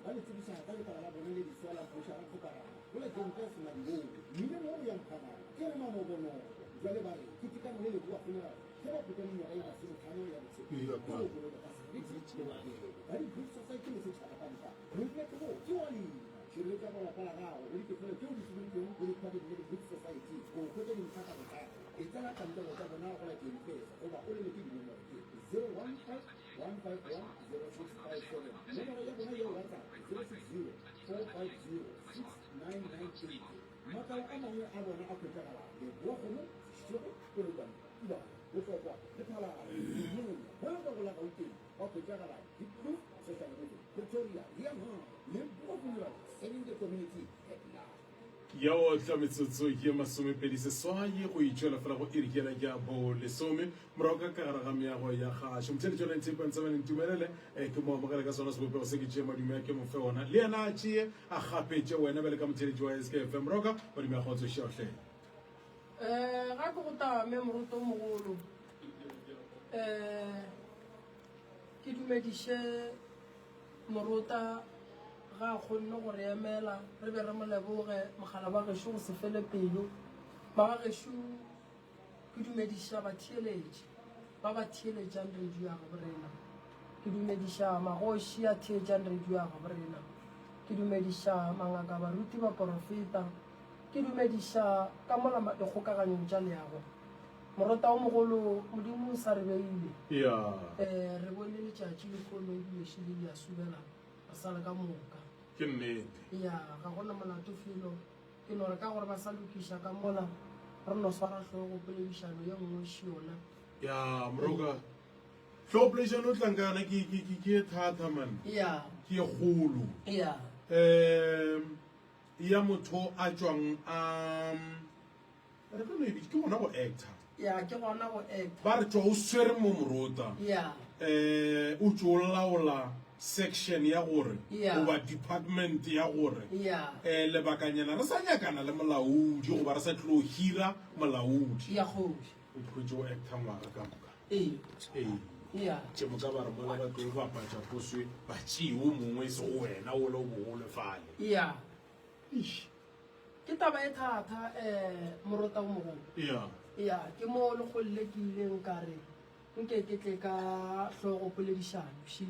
ba le tsebisa ka le tala bona le diswala pusha ra fukara bula jente sna mbo mine mo ya mkhana ke re mamo bono jwale ba re kitika mo le bua funa ke ba putani ya ina se mkhano ya tse ya kwa ari good society le se tsaka kanta re ke ko ke wali shirye ka bala kala ga o ke funa ke o di subin ke o ka de good society ko ko de mkhaka ka itala kanta go ka bona go la ke mpesa o ba o le ke di mo ke 015 151 0657 nomoro ya bona ya WhatsApp 060 450 6998 makala a mangwe a bona a phethagala le bua gono sego kolokwane iba botlhokwa le phala bona ka go la gauteng ba phethagala di-proof social media Pretoria Riamha le bua gono serving the community at large. Ya o tla metsotso ke masome pedi seswai go itšwela fela go irikela ke a bo lesome morago ka kagara ga meago ya gašo motšhedi tšona ntshepantsabaneng tumelele ke mo amogela ka sona sebopego se ke tšee madume ya ke mofe ona le yena a tšee a gapetše wena bele ka motheletši wa skfm morago ka madume ya kgotso šeotlhele ga ke go tame moruto o mogolo ke dumediše moruta ga kgonne gore emela re be re moleboge mogala ba gešo go se fele pelo ba ga gešo ke dumediša batheeletši ba ba theeletšang radio ya gaborena ke dumediša magoši a theetšang radio ya gaborena ke dumediša mangaka baruti ba porofeta ke dumediša ka mola dikgokaganyong tša leago morota o mogolo modimo o sa re beile re bone letšatši lekgono ebile le a subela a sale ka moka ke nnete ya ga gona molato felo ke no re ka gore ba sa lokiša ka mola re no swara tlhogo poledišano ye nngwe šiona ya moroka tlhogo poledišano o tlankana ke thata man ya ke kgolo ya ya motho a tšwang re ka no ebitse ke gona go actor ya ke gona go actor ba re tšwa o swere mo morota ya o tšo o laola section ya gore Yeah. goba department ya gore ya lebakanyana re sa nyakana le molaodi goba re sa tlilo hira molaodi ya kgoši o tlhwetse o acta ngwaga ka moka ee ya temo ka ba re mola ba tlo bapatša poswe ba tšee o mongwe se go wena o le o bogolefale ya ke taba e thata morota o mogolo ya ke mo le golle ke ileng ka re nke ke tle ka hlogo poledišano shi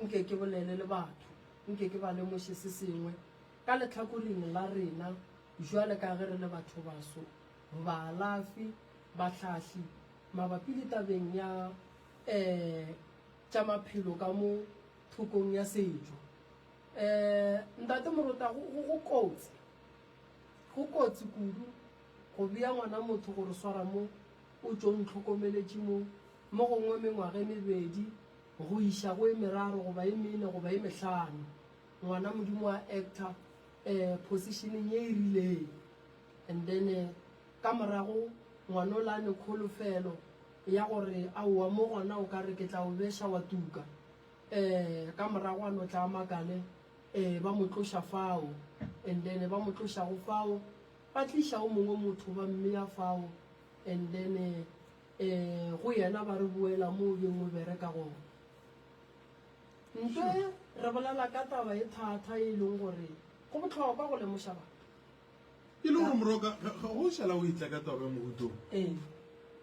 nke ke bolele le batho nke ke ba lemoše se sengwe ka letlhakoring la rena jwale ka ge re le batho baso baalafi batlhahli mabapi le tabeng ya tša maphelo ka mo thokong ya setšo ntate morota go kotsi kudu go bea ngwana motho gore swara mo o tšo ntlhokomeletše mo gongwe mengwaga e mebedi go iša go e meraro goba e mene goba e mehlano ngwana modimo wa actor positioneng ye e rileng and then ka morago ngwana o lane kgolofelo ya gore aowa mo gona o ka re ke tla o beša wa tuka ka morago a no tla makale ba mo tloša fao and then ba mo tloša go fao ba tliša o mongwe motho ba mmea fao and then go yena ba re boela mo beng o bereka gona ntwe re bolela ka taba e thata e leng gore go botlhokwa go lemoša batho e le gore moroka ga go šala o itla ka taba ya mogotong ee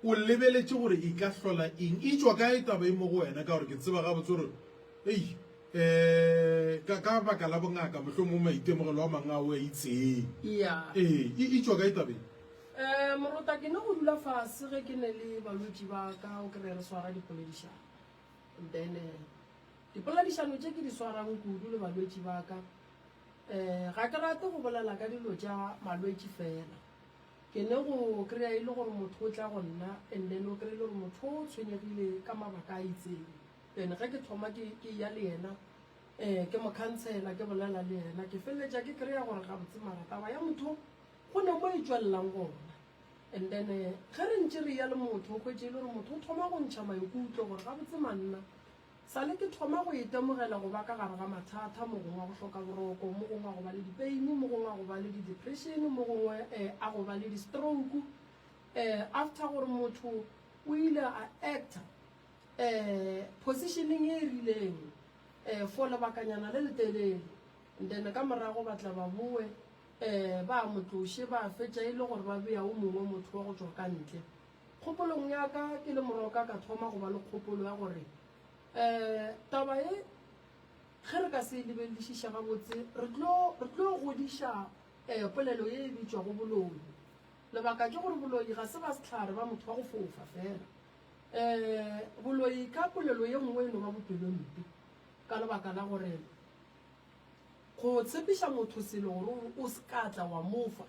o lebeletše gore e ka hlola eng e tšwa ka e taba e mo go wena ka gore ke tseba gabotse gore ei ka baka la bongaka mohlho mo maitemogelo wa mangwe a o a itseng ya e tšwa ka e tabeng morota ke ne go dula fase ge ke ne le balwetši ba ka o kry re swara dipoledišano then dipoledišano tše ke di swarang kudu le balwetši ba ka ga ke rate go bolela ka dilo tša malwetši fela ke ne go kry-a e le gore motho o tla go nna and then o kry-e le gore motho o tshwenyegile ka mabaka a itseng then ge ke thoma ke ya le yena ke mo khansela ke bolela le yena ke feleletša ke kry-a gore gabotse mara taba ya motho go ne mo e tswelelang gona and then ge re ntse re ya le motho o kgwetse le gore motho o thoma go ntšha maikutlo gore gabotse manna sale ke thoma go itemogela go ba ka gare ga mathata mo gongwe a go hloka boroko mo gongwe a go ba le dipeini mo gongwe a go ba le di-depression mo gongwe a go ba le di-stroke after gore motho o ile a acta positioning e e rileng for lebakanyana le letelele then ka morago ba tla ba bue ba motloshe ba fetša e le gore ba bea o mongwe motho wa go tswa ka ntle kgopolong ya ka ke le moroka ka thoma go ba le kgopolo ya gore taba e ge re ka se lebeledišiša gabotse re tlo godiša polelo e bitswa go boloi lebaka ke gore boloi ga se ba setlhare ba motho wa go fofa fela boloi ka polelo ye nngwe e no ba bopelompe ka lebaka la gore go tshepiša motho selo gore o se ka tla wa mofa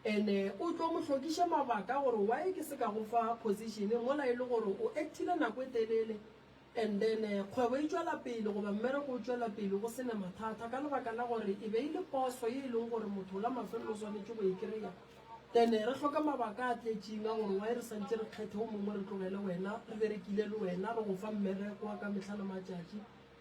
ene o tlo mo hlokiše mabaka gore why ke se ka go fa position mola e le gore o actile nako e telele and then kgwebo e tswela pele goba mmereko o tswela pele go sena mathata ka lebaka la gore e be ile poso ye e leng gore motho la mafelo o swanetse go ikry-a then re hloka mabaka a tletšeng a gore wa re santse re kgethe o mongwe re tlogele wena re berekile le wena re go fa mmereko wa ka metlha le matšatši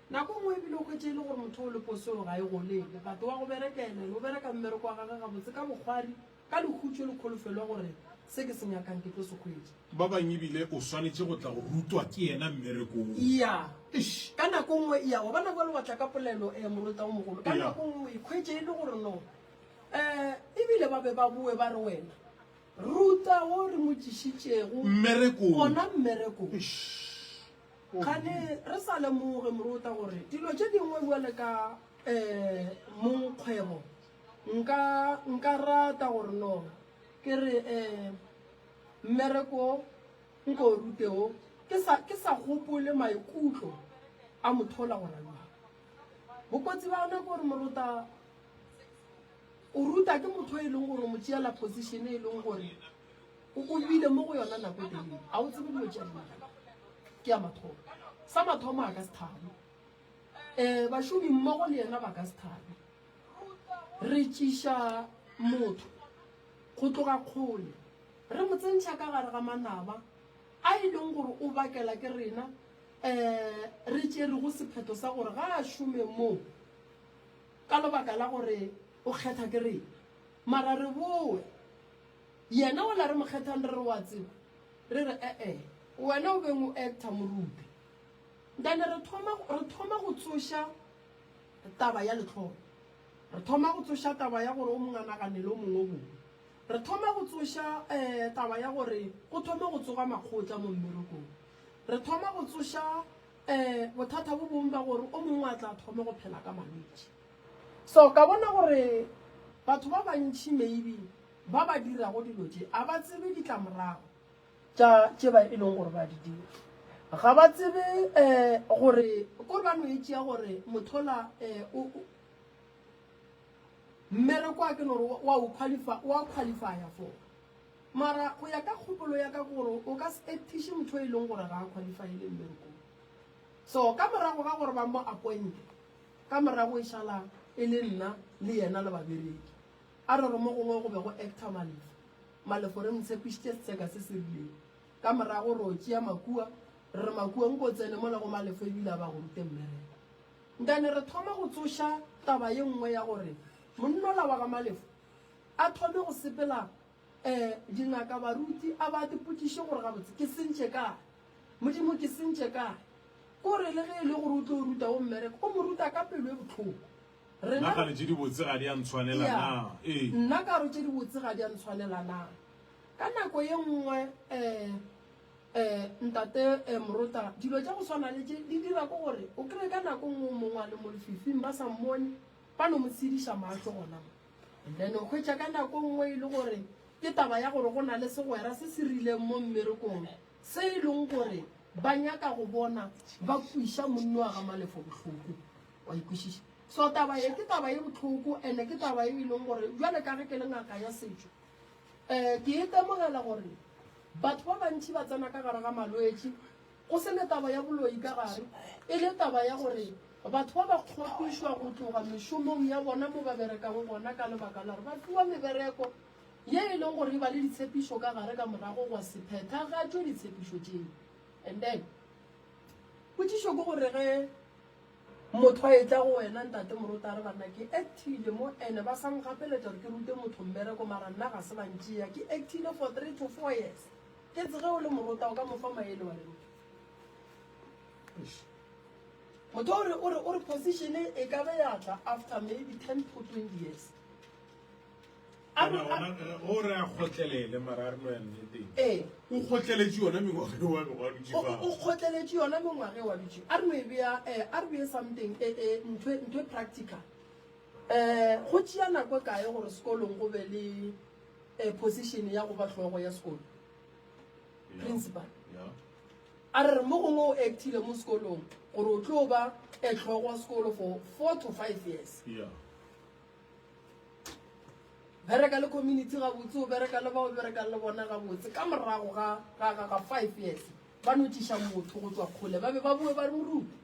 nako nngwe ebile o kgwetse e le gore motho o le poseo ga e golele batho wa go berekele o bereka mmereko wa gage gabotse ka bokgwari ka lekhutšo le kgolofelo ya gore se ke se nyakang ke tlo se kgwetse ba bang ebile o swanetse go tla go rutwa ke yena mmerekong ya ka nako nngwe ya wa bana ba le batla ka polelo morota o mogolo ka nako nngwe ikgwetse e le gore no ebile ba be ba bue ba re wena ruta o re motšišitšego mmerekong gona mmerekong kgane re sa lemoge morota gore dilo tše dingwe buale ka monkgwebo nka rata gore no ke re mmereko nko ruteo ke sa gopole maikutlo a mothola gore ba bokotsi ba ona gore morota o ruta ke motho e leng gore mo tšeela position e leng gore o bile mo go yona nako telele a o tsebe dilo tša ke ya mathomo sa mathomo a ka se thabe bašomi mmogo le yena ba ka se thabe re tšiša motho go tloga kgole re mo tsentšha ka gare ga manaba a e leng gore o bakela ke rena re tšere go sephetho sa gore ga a šome moo ka lebaka la gore o kgetha ke rena mara re boe yena o la re mo kgethang re wa tseba re re wena o beng o actor morupi then re thoma go tsoša taba ya letlholo re thoma go tsoša taba ya gore o monganaganele o mongwe bongwe re thoma go tsoša taba ya gore go thome go tsoga makgotla mo mmerekong re thoma go tsoša bothata bo bongwe ba gore o mongwe a tla thome go phela ka malwetse so ka bona gore batho ba bantšhi maybe ba ba dirago dilo tše a ba tsebe ditlamorago tše ba e leng gore ba di dira ga ba tsebe gore kore ba no e tšea gore mothola mmereko a ke nore wa qualifya for mara go ya ka kgopolo ya ka gore o ka se actiše motho e leng gore ga a qualifyele mmerekong so ka morago ka gore ba mo appointe ka morago e šala e le nna le yena le babereki a re re mo gongwe go be go actor malefo re motshepišitše setsheka se se rileng ka morago re o tšea makua re makua nko tsene mola go malefo ebile a ba go rute mmereko nkane re thoma go tsoša taba ye nngwe ya gore monnola wa ga malefo a thome go sepela dingaka baruti a ba dipotšiše gore gabotse ke sentše kae modimo ke sentše kae kore le ge e le gore o tlo ruta o mmereko o mo ruta ka pelo e botlhoko nna ka re tše dibotse ga di a ntshwanela na nna ka re tše dibotse ga di a ntshwanela na ka nako ye nngwe ntate morota dilo tša go swana le tše di dira ko gore o kry ka nako nngwe mongwe a le mo lefifing ba sa mmone ba no mo tshediša matlho gona and then o kgwetša ka nako nngwe e le gore ke taba ya gore go na le segwera se se rileng mo mmerekong se e leng gore ba nyaka go bona ba kwiša monno wa ga malefo botlhoko wa ikwešiša so taba ye ke taba ye botlhoko ande ke taba ye e leng gore jwale ka ge ke le ngaka ya setšo ke e temogela gore batho ba bantši ba tsena ka gare ga malwetse go se le taba ya boloi ka gare e le taba ya gore batho ba ba kgophišwa go tloga mešomong ya bona mo ba berekang gona ka lebaka la gore ba fiwa mebereko ye e leng gore e ba le ditshepišo ka gare ka morago go sephethagatšwe ditshepišo tšeo and then potšišo ke gore ge motho a e tla go wena ntate morota re bana ke actile mo ene ba sang gapeletša gore ke rute motho mmereko mara nna ga se bantšea ke actile for 3 to 4 years ke tsege o le morota o ka mofa maele wa lento motho ore position e ka be ya tla after maybe 10 to 20 years o re a khotlelele marare no ene o khotleletše yona mengwage wa dutšefa o khotleletše yona mengwage wa dutše a re no e bea something ntho practical go tšea nako kae gore sekolong go be le position ya go ba tlhogo ya sekolo principal a re mo gongwe o actile mo sekolong gore o tlo ba tlhogo wa sekolo for 4 to 5 years bereka le community ga botse o bereka le bao bereka le bona ga botse ka morago ga 5 years ba notiša motho go tswa kgole ba be ba bue ba re moruti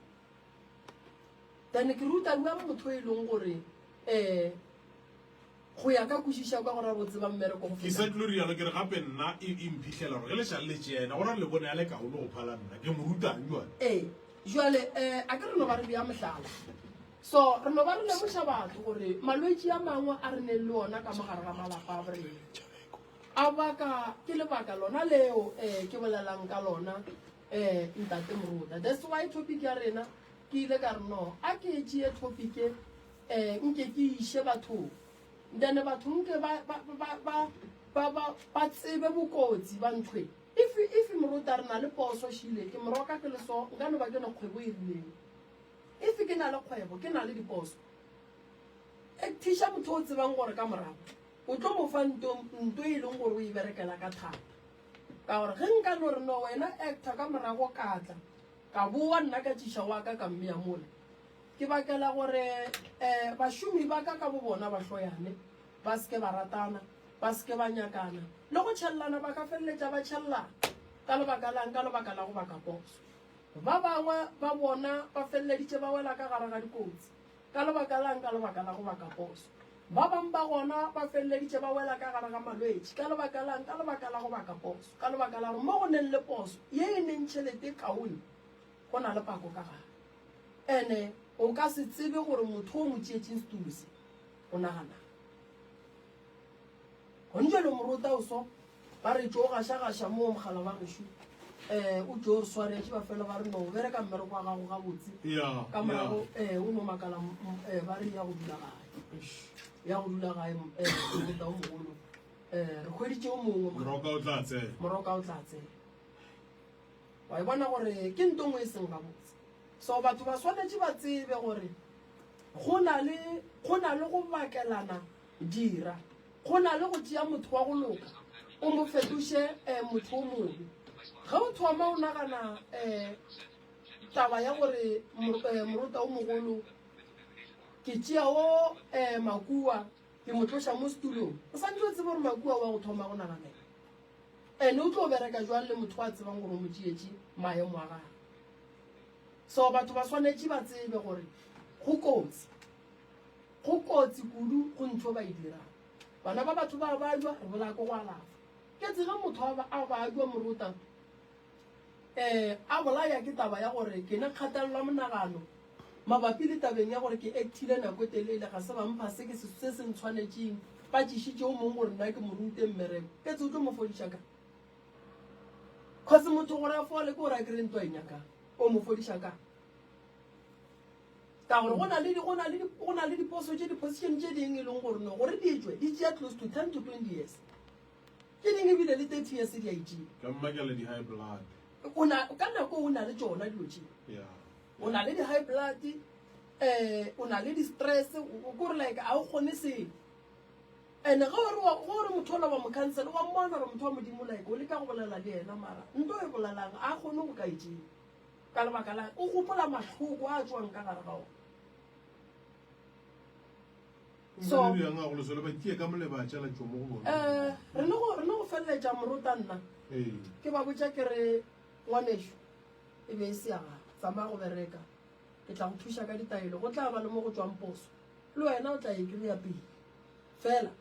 then ke ruta bua motho e leng gore go ya ka kwešiša ka gore re tseba mmereko go ke sa tlo rialo ke re gape nna e mphitlhela gore ge le šaletse ena gore le bone a le kaolo go phala nna ke mo rutang jale jale a ke re no ba re bea mohlala so re no ba re lemoša batho gore malwetse a mangwe a re neng le ona ka mogare ga malapa a borena a baka ke lebaka lona leo ke bolelang ka lona ntate moruta that's why topic ya rena ke ile ka re no a ke tšee topic nke ke iše bathong then batho nke ba tsebe bokotsi ba nthwe if moruta re na le poso šile ke moroka ke le so nka no ba ke no kgwebo e rileng if ke na le kgwebo ke na le diposo tisha motho o tsebang gore ka morago o tlo mo fa nto e leng gore o e berekela ka thata ka gore ge nka no re no wena actor ka morago ka tla ka boa nna ka tšhiša wa ka mmea mola ke bakela gore bašomi ba ka bo bona ba hloyane ba se ke ba ratana ba se ke ba nyakana le go tšhellana ba ka feleletša ba tšhellana ka lebaka lang ka lebaka la go baka poso ba bangwe ba bona ba feleleditše ba wela ka gare ga dikotsi ka lebaka lang ka lebaka la go baka poso ba bang ba gona ba feleleditše ba wela ka gare ga malwetse ka lebaka lang ka lebaka la go baka poso ka lebaka la gore mo go neng le poso ye e neng tšhelete kaone go na le pako ka gare ene o ka se tsebe gore motho o mo tšeetšeng setulo se o nagana gonjele moruta o so ba re tšo gašagaša mo mogala ba gešo o tšo swaretše ba fela ba re no bereka mmereko wa gago ga botse ka morago o no makala ba re ya go dula gae moruta o mogolo re kgweditše o mongwe moroka o tla tsela wa e bona gore ke nto ngwe e seng ga botse so batho ba swanetše ba tsebe gore go na le go bakelana dira go na le go tšea motho wa go loka o mo fetoše motho o mobe ga o thoma o nagana taba ya gore moruta o mogolo ke tšea o makua ke mo tloša mo setulong o santse o tsebe gore makua wa go thoma go naganela ene o tlo bereka jwang le motho a tsebang gore o mo tšeetše maemo a gage so batho ba swanetše ba tsebe gore go kotsi kudu go ntho ba e dirang bana ba batho ba jwa re bola ko go alafa ke tsega motho a ba jwa moruta a bolaya ke taba ya gore ke ne kgatelelwa monagano mabapi le tabeng ya gore ke actile nako telele ga se ba mpha se ke se se ntshwanetšeng ba tšešitše o mongwe gore nna ke morute mmereko ke tse o tlo mo fodiša ka cause motho gore a fole ke gore a kry-e ntho a enyakang o mo fodiša ka gore go na le diposo tše di-position tše ding e leng gore no gore di tswe di tšea close to 10 to 20 years tše ding ebile le 30 years di a itšea ka nako o na le tšona dilo tše o na le di-high blood o na le di-stress o kore like a o kgone seng and gore motho ola wa mocancele wa mmona gore motho wa modimo like o le ka go bolela le ena mara nto e bolelang a kgone go ka etseng ka lebaka la o gopola matlhoko a tswang ka gare ga ona so re ne go feleletša moruta nna ke ba botša ke re ngwanešo e be e se yaga tsamaya go bereka ke tla go thuša ka ditaelo go tla ba le mo go tswang poso le wena o tla e kry-a pele fela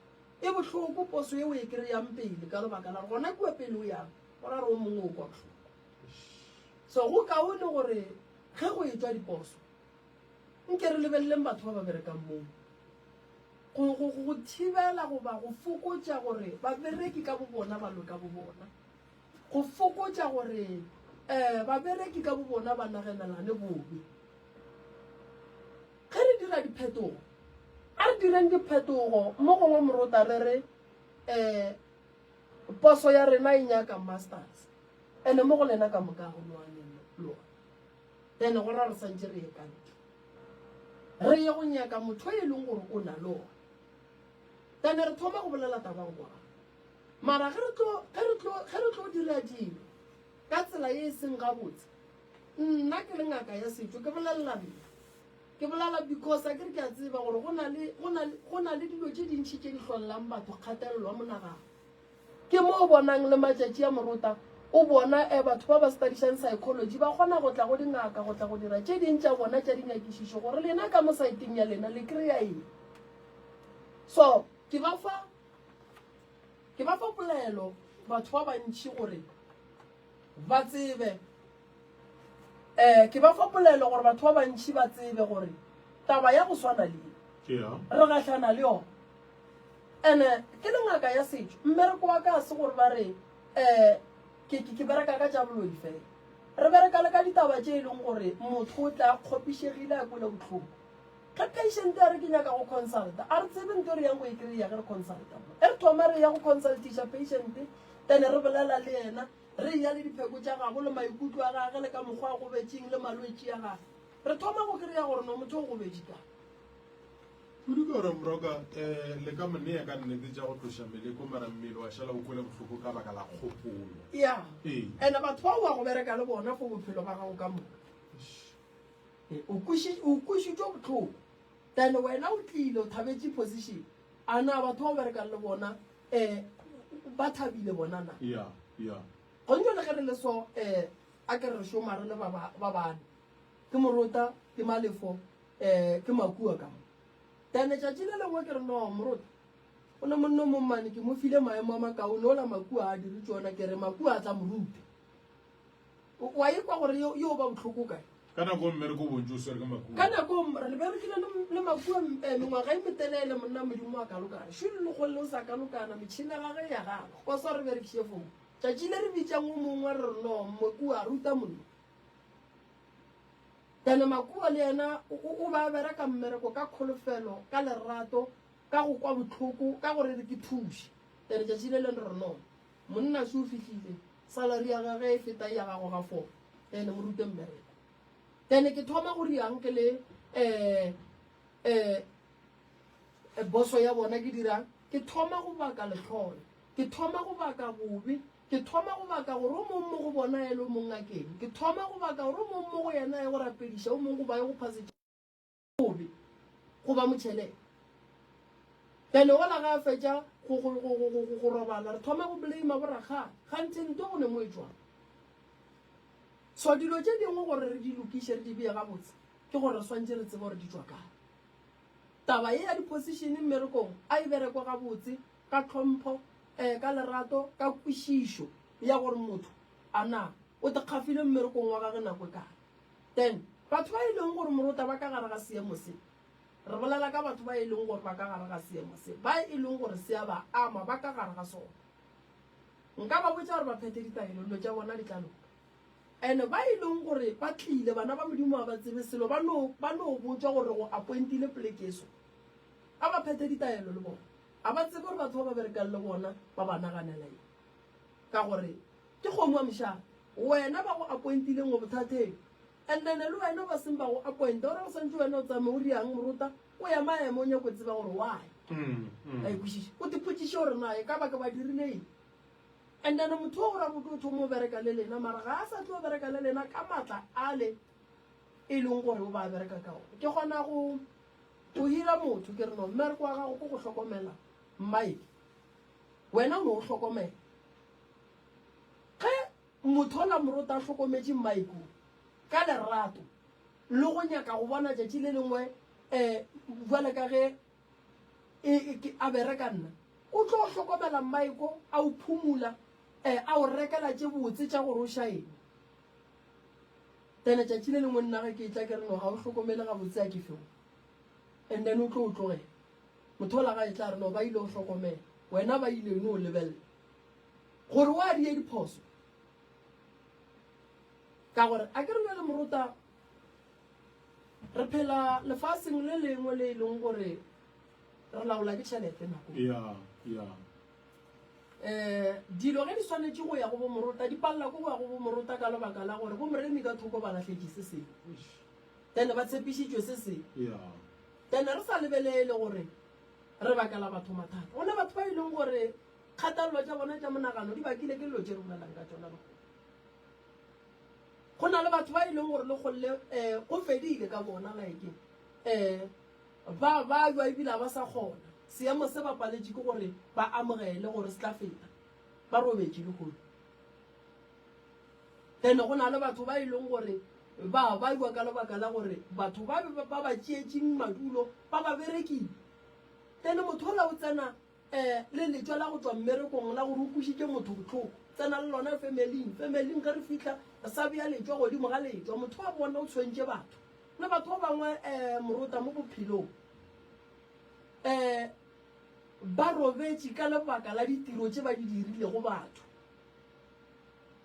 e botlhoko poso e o e kry-yang pele ka lebaka la gona kua pele o yang gora re o mongwe o kwa botlhoko so go kaone gore ge go e tswa diposo nke re lebeleleng batho ba ba berekang moo go thibela goba go fokotša gore babereki ka bobona ba loka bobona go fokotša gore babereki ka bobona ba naganelane bobe dira diphetogo a re direng diphetogo mo gongwe morota re poso ya rena e nyaka masters ene mo go lena ka moka go loa then go ra re santse re ye kantle re ye go nyaka motho e leng gore o na loa then re thoma go bolela tabang kwa mara ge re tlo dira dilo ka tsela e seng gabotse nna ke le ngaka ya setso ke bolelela bile ke bolela because a ke re ke a tseba gore go na le dilo tse dintšhi tse di tlholelang batho kgatelelwa monagano ke mo o bonang le matšatši ya morota o bona batho ba ba studyšang psychology ba kgona go tla go dingaka go tla go dira tše ding tša bona tša dinyakišišo gore lena ka mo saeteng ya lena le kry-a eng so ke ba fa polelo batho ba bantši gore ba tsebe ke ba fa polelo gore batho ba bantši ba tsebe gore taba ya go swana le re gatlhana le yona ene ke le ngaka ya setso mmereko wa ka se gore ba re ke bereka ka tša boloi fela re bereka le ka ditaba tše e leng gore motho o tla kgopišegile a kwele botlhoko ge patient a re ke nyaka go consulta a re tsebe nto re yang go e kry-ya ge re consulta e re thoma re ya go consultiša patient then re bolela le yena re ya le dipheko tša gago le maikutlo a gage le ka mokgwa a go betšeng le malwetši a gage re thoma go kry-ya gore no motho o go betše ka kudu ka gore moroka le ka monne ya ka nnete tša go tloša meleko mara mmele wa šala o kwele bohloko ka baka la kgopolo ya and batho ba wa go bereka le bona fo bophelo ba gago ka moka o kušitšwe botlhoko then wena o tlile o thabetše position a na batho ba o berekang le bona ba thabile bona na gonjo le ge re le so a ke re šoma re le ba bane ke morota ke malefo ke makua ka mo then tšatši le lengwe ke re no morota o ne monno mo mmane ke mo file maemo a makaone ola makua a dire tsona ke re makua a tla morute wa ekwa gore yo ba botlhoko kae ka nako mmereko bontse o swere ka makua ka nako re berekile le makua mengwaga e metelele monna modimo a kalokana šhule le kgole o sa kalokana metšhini ya gage ya gage go sa re berekiše fomo tšatši le re bitšang o mongwe re re no makua a ruta monno then makua le yena o ba bereka mmereko ka kgolofelo ka lerato ka go kwa botlhoko ka gore re ke thuše then tšatši le leng re no monna se o fitlhile salary ya gage e feta ya gago ga foo then mo rute mmereko then ke thoma go riang ke le boso ya bona ke dirang ke thoma go baka letlhole ke thoma go baka bobe ke thoma go baka gore o mongwe mo go bona e le o mongwe ngakeng ke thoma go baka gore o mongwe mo go yena e go rapediša o mongwe go ba ye go phasetša bobe go ba motšhelete then ola ga a fetša go robala re thoma go blame boraga gantsi nto go ne mo e tswang so dilo tše dingwe gore re di lokiše re di bee gabotse ke gore re swantse re tsebe gore di tswa kae taba e ya diposition mmerekong a e berekwa gabotse ka tlhompho ka lerato ka kwešišo ya gore motho a na o tekgafile mmerekong wa gage nako e kae then batho ba e leng gore morota ba ka gare ga seemo se re bolela ka batho ba e leng gore ba ka gare ga seemo se ba e leng gore se a ba ama ba ka gare ga sona nka ba botsa gore ba phete ditaelo dilo tša bona di tla loka and ba e leng gore ba tlile bana ba modimo ba tsebe selo ba no botswa gore go appointile plekeso a ba phete ditaelo le bona a ba tsebe gore batho ba ba berekang le bona ba ba naganela eng ka gore ke kgomo wa mošaa wena ba go appointileng go bothateng and then le wena ba seng ba go appointa ore go santse wena o tsamaye o riang morota o ya maemo o nyako tseba gore why a ekwešiše o tepotšiše gore na e ka baka ba dirileng and then motho o gore motho o thomo o bereka le lena mara ga a sa tlo o bereka le lena ka maatla a le e leng gore o ba bereka ka one ke kgona go hira motho ke re no mmereko wa gago ko go hlokomela mmaeke wena o ne o hlokomela ge motho ola morota a hlokometše mmaeko ka lerato le go nyaka go bona tšatši le lengwe jale ka ge a bereka nna o tlo hlokomela mmaeko a o phumula a o rekela tše botse tša gore o šaene then tšatši le lengwe nna ge ke tla ke re no ga o hlokomele gabotse a ke feo and then o tlo o tlogela motho ola ga e tla re no ba ile o hlokomela wena ba ile no o lebelela gore o a die diphoso ka gore a ke re le morota re phela lefaseng le lengwe le leng gore re laola ke tšhelete nako dilo ge di swanetse go ya go bomorota di palela ko go ya go bomorota ka lebaka la gore bomoremi ka thoko ba latlhetse se sengwe then ba tshepišitšwe se sengwe then re sa lebelele gore re bakela batho mathata gona batho ba e leng gore kgathalelo tša bona tša monagano di bakile ke dilo tše re bolelang ka tsona go na le batho ba e leng gore le golle go fedile ka bona like ba jwa ebile ba sa kgona seemo se ba paletše ke gore ba amogele gore se tla feta ba robetse le golo then go na le batho ba e leng gore ba jwa ka lebaka la gore batho ba ba tšeetseng madulo ba ba berekile then motho o la o tsena le letšwa la go tswa mmerekong la gore o kwešiše motho botlhoko tsena le lona familing ge re fitlha sa bea letšwa godimo ga letšwa motho wa bona o tshwentše batho le batho ba bangwe morota mo bophelong ba robetse ka lebaka la ditiro tše ba di dirile go batho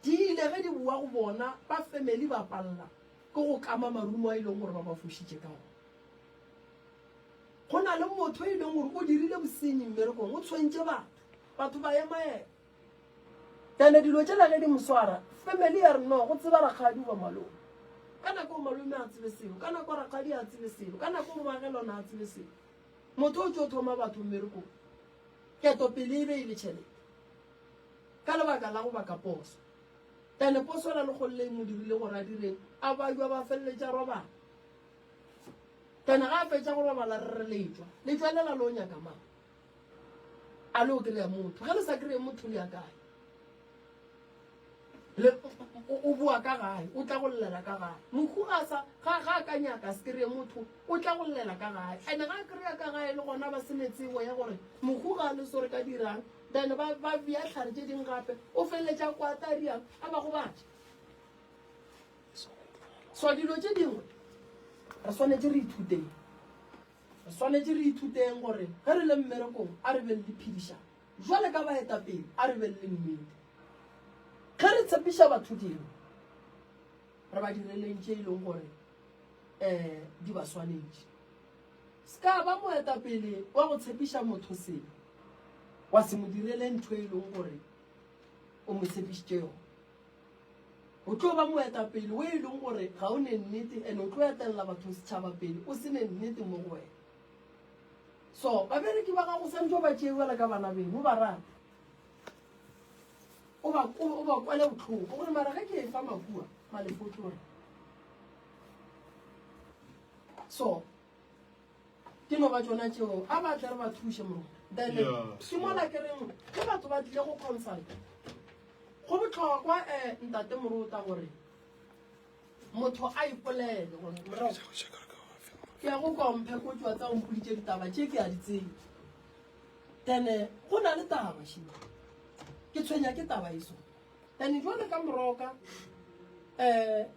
di ile ge di bua go bona ba family ba palela ke go kama marumo a e leng gore ba ba fošitše ka gona go na le motho e leng gore o dirile bosenyi mmerekong o tshwentše batho ba emaela tene dilo tšela ge di moswara family ya re no go tseba rakgadi ba malome ka nako malome a tsebe selo ka nako rakgadi a tsebe selo ka nako moagelona a tsebe selo motho o tšo thoma batho mmerekong ketopele e be e le tšhelete ka lebaka la go baka poso tene poso la le golleng mo dirile gore a direng a ba jwa ba feleletša robala tene ga a fetša go robala re letšwa le la lo nyaka mang a le o kry-a motho ge le sa kry-e motho le ya kae o bua ka gae o tla go llela ka gae mohu ga a ka nyaka se kry-e motho o tla go llela ka gae ande ga a kry-a ka gae le gona ba senetsego ya gore mohu ga a le sore ka dirang then ba bea tlhare tše ding gape o feleletša kwatariang a ba go batša so dilo tše dingwe re swanetse re ithuteng gore ge re le mmerekong a re be le diphedišang jwale ka baetapele a re be le nnete ge re tshepiša batho dingwe re ba direleng tše e leng gore di ba swanetše se ka ba moetapele wa go tshepiša motho selo wa se mo direle ntho e leng gore o mo tshepišitše yone o tlo ba moetapele o e leng gore ga o ne nnete and o tlo etelela batho setšhaba pele o se ne nnete mo go wena so babereki ba gago santse o ba tšeela ka bana beno o ba rata o ba kwele botlhoko gore mara ge ke e fa makua malefotlore so ke no ba tsona tšeo a batle re ba thuše mo then ke mola ke reng ke batho ba tlile go consult go botlhokwa ntate morota gore motho a ipolele gore ke ya go komphe ko tswa tsa ompoditše ditaba tše ke a di tsebe then go na le taba šimo ke tshwenya ke taba iso then jwale ka moroka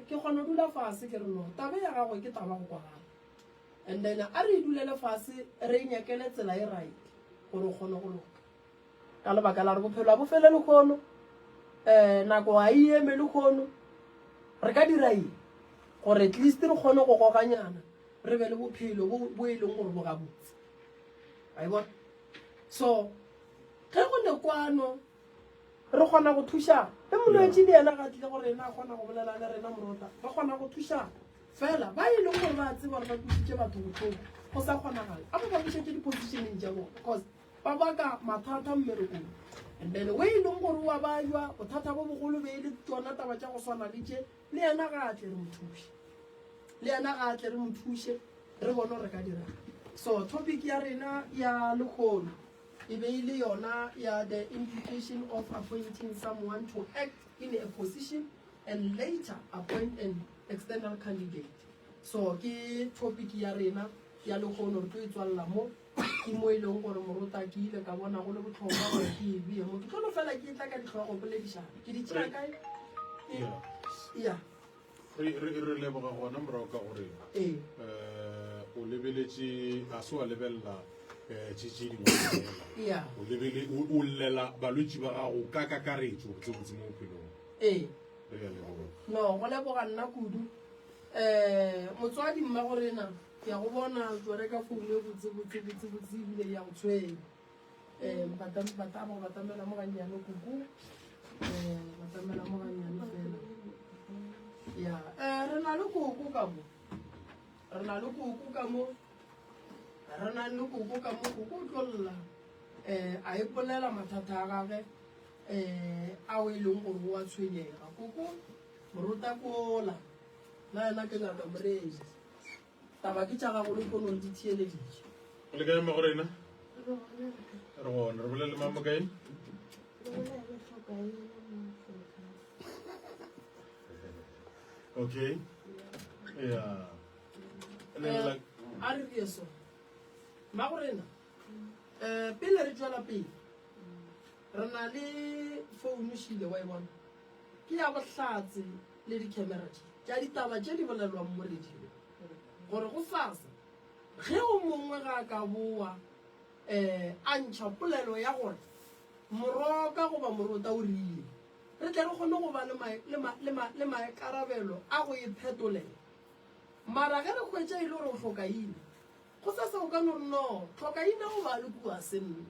ke kgona dula fase ke re no taba ya gagwe ke taba go kwa gae and then a re dulele fase re nyakele tsela e right gore o kgone go loka ka lebaka la re bophelo a bo fele le kgono nako a e eme le kgono re ka dira eng gore at least re kgone go goganyana re be le bophelo bo e leng gore bo gabotse a e bona so ge go le kwano re kgona go thušana le molwetse le yena ga tlile gore ena a kgona go bolela le rena morota ba kgona go thušana fela ba e leng gore ba tseba gore ba thušitše batho botlhoko go sa kgonagale a ba bušetse di-positioneng tša bona because ba baka mathata mmerekong and then o e leng gore wa bajwa bothata bo bogolo be e le tsona taba tša go swana le tše le yena ga a tle re mo thuše re bone re ka dira so topic ya rena ya lekgono e be e le yona ya the implication of appointing someone to act in a position and later appoint an external candidate so ke topic ya rena ya lekgono re tlo e tswalela mo ke mo e leng gore morota ke ile ka bona go le botlhokwa gore ke e bee mo ke tlo fela ke tla ka ditlhogo boledišana ke di tšea kae ya re leboga gona morago ka gore o lebeletše a se wa lebelela tše dingwe o llela balwetši ba gago ka kakaretšo botsebotse mo bophelong no go leboga nna kudu motswadi mma gorena ke ya go bona o reka founu e botse ebile ya go tshwenya batamela mo gannyane kuku batamela mo gannyane fela ya re na le kuku ka mo re na le kuku kuku o tlolla a ipolela mathata a gage a o e leng gore o a tshwenyega kuku moruta kola na ena ke ngaka moredi taba ke tša gago le kgone gore di theeleditše le kae mo gorena re gona re bolele mamo kae okay yeah a re ke so ma gorena pele re tšwela pele re na le founu šile wa e bona ke ya bohlatse le di-camera tša ditaba tše di bolelwang mo radio gore go sasa ge o mongwe ga ka boa a ntšha polelo ya gore moroka goba morota o rile re tle re kgone go ba le maikarabelo a go iphetolela mara ge re kgwetša e le gore o tlhokaine go sasa o ka no re no tlhokaine go ba le kua se nna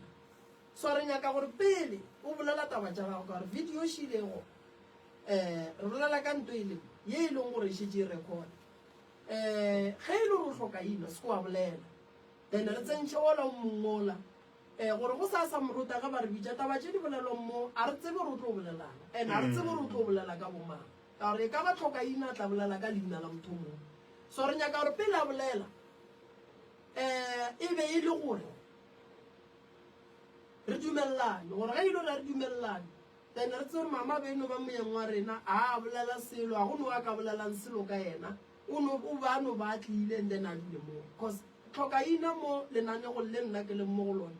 so re nyaka gore pele o bolela taba tša gago ka gore video šilego re bolela ka nto e le ye e leng gore e šetse e recorda ge e le gore o tlhokaina se ko wa bolela then re tsentšhe ola o mongola gore go sa sa moruta ga ba re bitša taba tše di bolelwang mo a re tsebe gore o tlo bolelana and a re tsebe gore o tlo bolela ka bomang ka gore e ka ba tlhokaina a tla bolela ka leina la motho mongwe so re nyaka gore pele a bolela e be e le gore re dumelelane gore ge e le gore re dumelelane then re tse gore mama beno ba moyeng wa rena a bolela selo a go no a ka bolelang selo ka yena o ba no ba tlile and then a dule moo because tlhokaina mo lenanego le nna ke leng mo go lone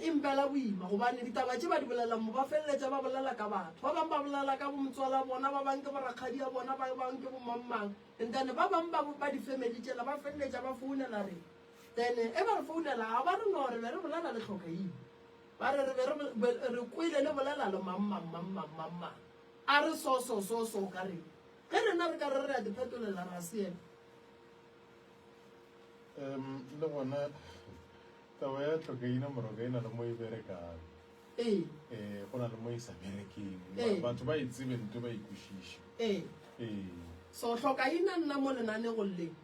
impela boima gobane ditaba tše ba di bolelang mo ba feleletša ba bolela ka batho ba bangwe ba bolela ka bomotswala bona ba bangwe ke borakgadi a bona ba bangwe ke bomammang and then ba bangwe ba di-family tšela ba feleletša ba founela re then e ba re founela ga ba re no re be re bolela le tlhokaina ba re re kwele le bolela le mammang a re so ka reng ge rena re ka re re a diphetolela ra seema le gona taba ya tlhokaina moroka e na le mo e berekang go na le mo e sa berekeng batho ba e tsebe nto ba ikwešiša so tlhokaina nna mo lenanegong leng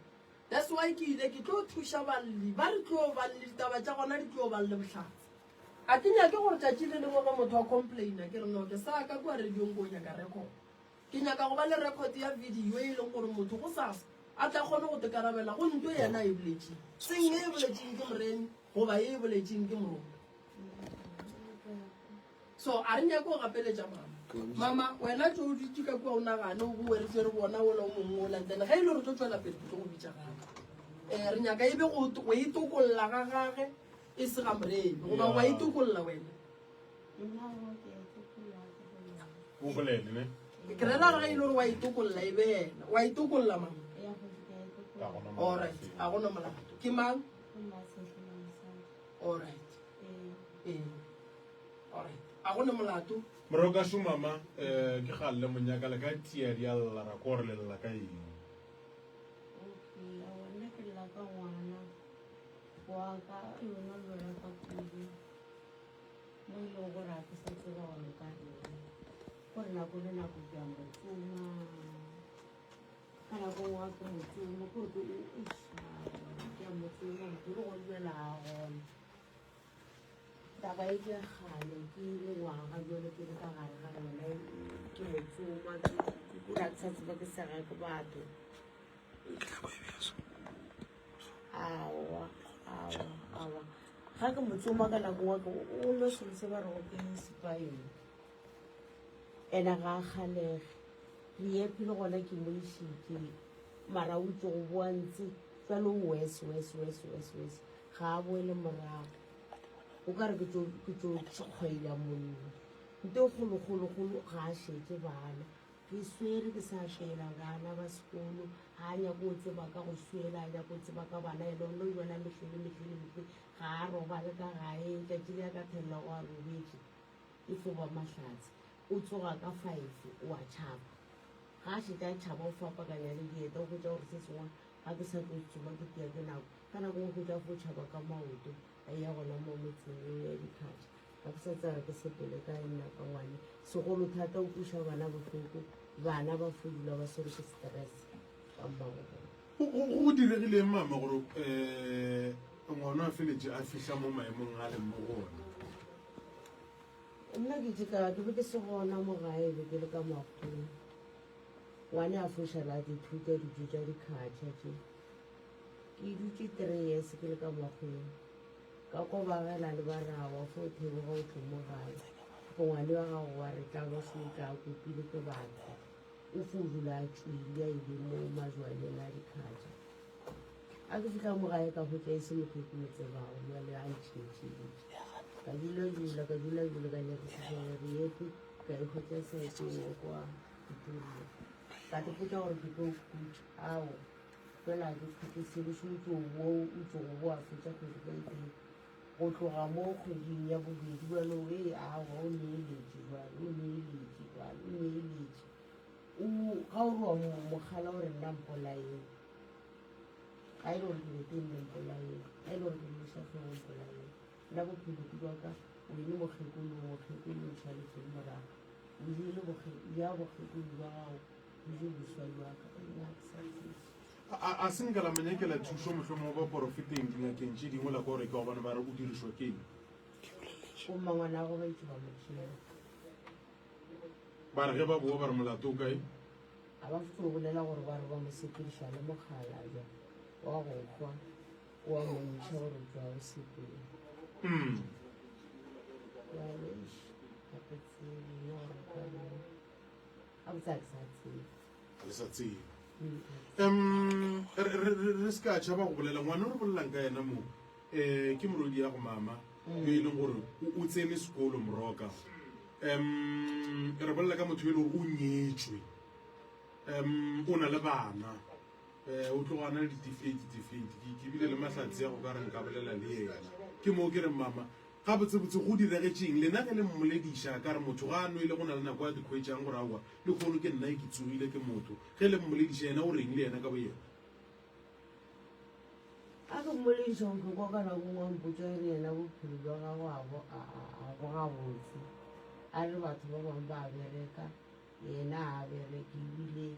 that's why ke ile ke tlo thuša balli ba re tlo ba le ditaba tša gona di tlo ba le bohlatse a ke nyake gore tšatši le lengwe ga motho a complaina ke re no ke sa ka kua radiong ko o nyaka record ke nyaka go ba le record ya video e leng gore motho go sasa a tla kgone go tekarabela go nto yena e boletseng seng e boletseng ke moreni goba e boletseng ke morona so a re nyake go gapeletša mama wena tso o ditse ka kua o nagane o boe re tse re bona ola o mongwe o lantena ga e le gore tlo tswela pele ke tlo go bitša gage re nyaka ebe go itokolola ga gage e se ga moreni goba wa itokolola wena o bolele ne ke rela re ga e le gore wa itokolola e be yena wa itokolola mama alright a gona molato ke mang alright alright a gona molato moroka šomama ke galele monyaka le ka tiadi a llara ko gore lelela ka eng waka yona lwela ka kudu mo e leng gore a ke sa tseba gone ka rena gore nako le nako ke a motsoma ka nako wa ke motsoma kore ke a motsoma motho le go lwela gona taba e ke gale ke le ngwaga jale ke le ka gare ga yona ke motsoma ke sa tseba ke sega ke batho awa ga ke motsoma ka nako wa ke o lo selo se ba re go ke sepaeng ena ga a kgalege le ephile gona ke mo išike mara o itse go boa ntse jale o wes ga a boele morago o ka re ke tso kgwaila monna nte kgolo ga a šetse bana ke swere ke sa šela bana ba sekolo ga a nyako o tseba ka go swela a nyako o tseba ka bana elone o yona metlhele ga a robale ka gae tšatši le ya ka thelela go a robetse e foba mahlatse o tsoga ka 5 o a tšhaba ga se tla tšhaba o fapakanya le dieta go tsa gore se sengwe ga ke sa tlo tsoma ke tia ke nako ka nako go tla go tšhaba ka maoto a ya gona mo motseng ya dikgatšha ga ke sa tsaya ke sepele ka nna ka ngwane segolo thata o puša bana botlhoko bana ba fodula ba sere ke stress ka mmago go diregile mama gore ngwana a feletse a fitlha mo maemong a leng mo go ona nna ke tseka ke be ke se gona mo gae be ke le ka makgong ngwane a fošala dithuta dijo tša dikgatšha tše ke dutse 3 years ke le ka makgong ka kobagela le barawa fo theboga o tlo mo gae go ngwane wa gago wa re tla ba sotla a kopile ke batho o fodula a tswile a ile mo majwaleng a dikgatšha a ke fitlha mo gae ka gotla e se motho ke mo tsebago jale a ntšhentšheditše ka dula ka nyakisitšega re epe ka ikgotla saeteng kwa ditulo ka tepotsa gore ke tlo kutša ao fela ke kgotesediše o tlo bo a fetša kgwedi ka iteng go tloga mo kgweding ya bobedi balo e awa o neeletše ga o re wa mogala o re nna mpolaeng ga e le gore ke bete nne mpolaeng ga e le gore ke mošafego mpolaeng nna bophelo ke baka o ene mokgekolo tšhaletseng morago o jele ya bokgekolo ba gago o je boswadi wa ka nna ke sa tsese a senka la manyakela thušo mohlomong ba porofeteng dingakeng tše dingwe la ka gore ka gobane ba re o dirišwa ke eng o mangwana a go ba itse ba motšhela ba re ge ba boa ba re molato o kae a ba fetlo bolela gore ba re ba mo sepediša le mogala ja wa go kgwa wa montšha gore tswa o sepele le sa tsebe re se ka tšhaba go bolela ngwana o re bolelang ka yena mo ke morodi ya go mama yo e leng gore o tsene sekolo moroka re bolela ka motho yo e le gore o nyetswe o na le bana o tlogana le ditifeiti ke bile le mahlatse ya go ka re nka bolela le yena ke moo ke re mama ga botsebotse go diregetseng lena ge le mmolediša ka re motho ga ano ile go na le nako ya dikgwetsang gore aowa le kgolo ke nna e ke tsogile ke motho ge le mmolediša yena o reng le yena ka bo yena a ke mmolediša go kwa ka nako ngwampotsa re yena bophelo jwa gago a go gabotse a re batho ba bangwe ba bereka yena a bereke ebile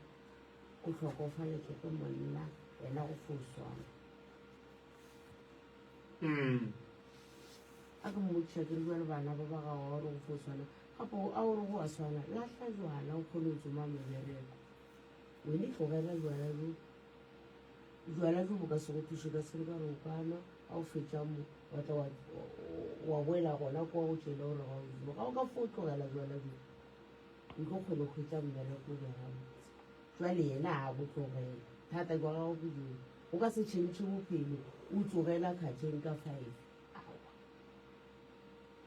o tlhokofaletse ke monna yena go foswana a ke mmotšiša ke le bana ba ba gago gore go foswana gape a gore go a swana latlha jwana o kgone o tsoma mebereko wene tlogela jwala jo bo ka se go thuše ka sere ka re o kana a o fetša mo batla wa boela gona kwa go tšele gore ga ozimo ga o ka fo o tlogela jwala jo o tlo kgone go hwetša mmereko berabotse jwale yena a bo tlogela thata jwa gago bodimo o ka se tšhentšhe bophelo o tlogela kgatšheng ka 5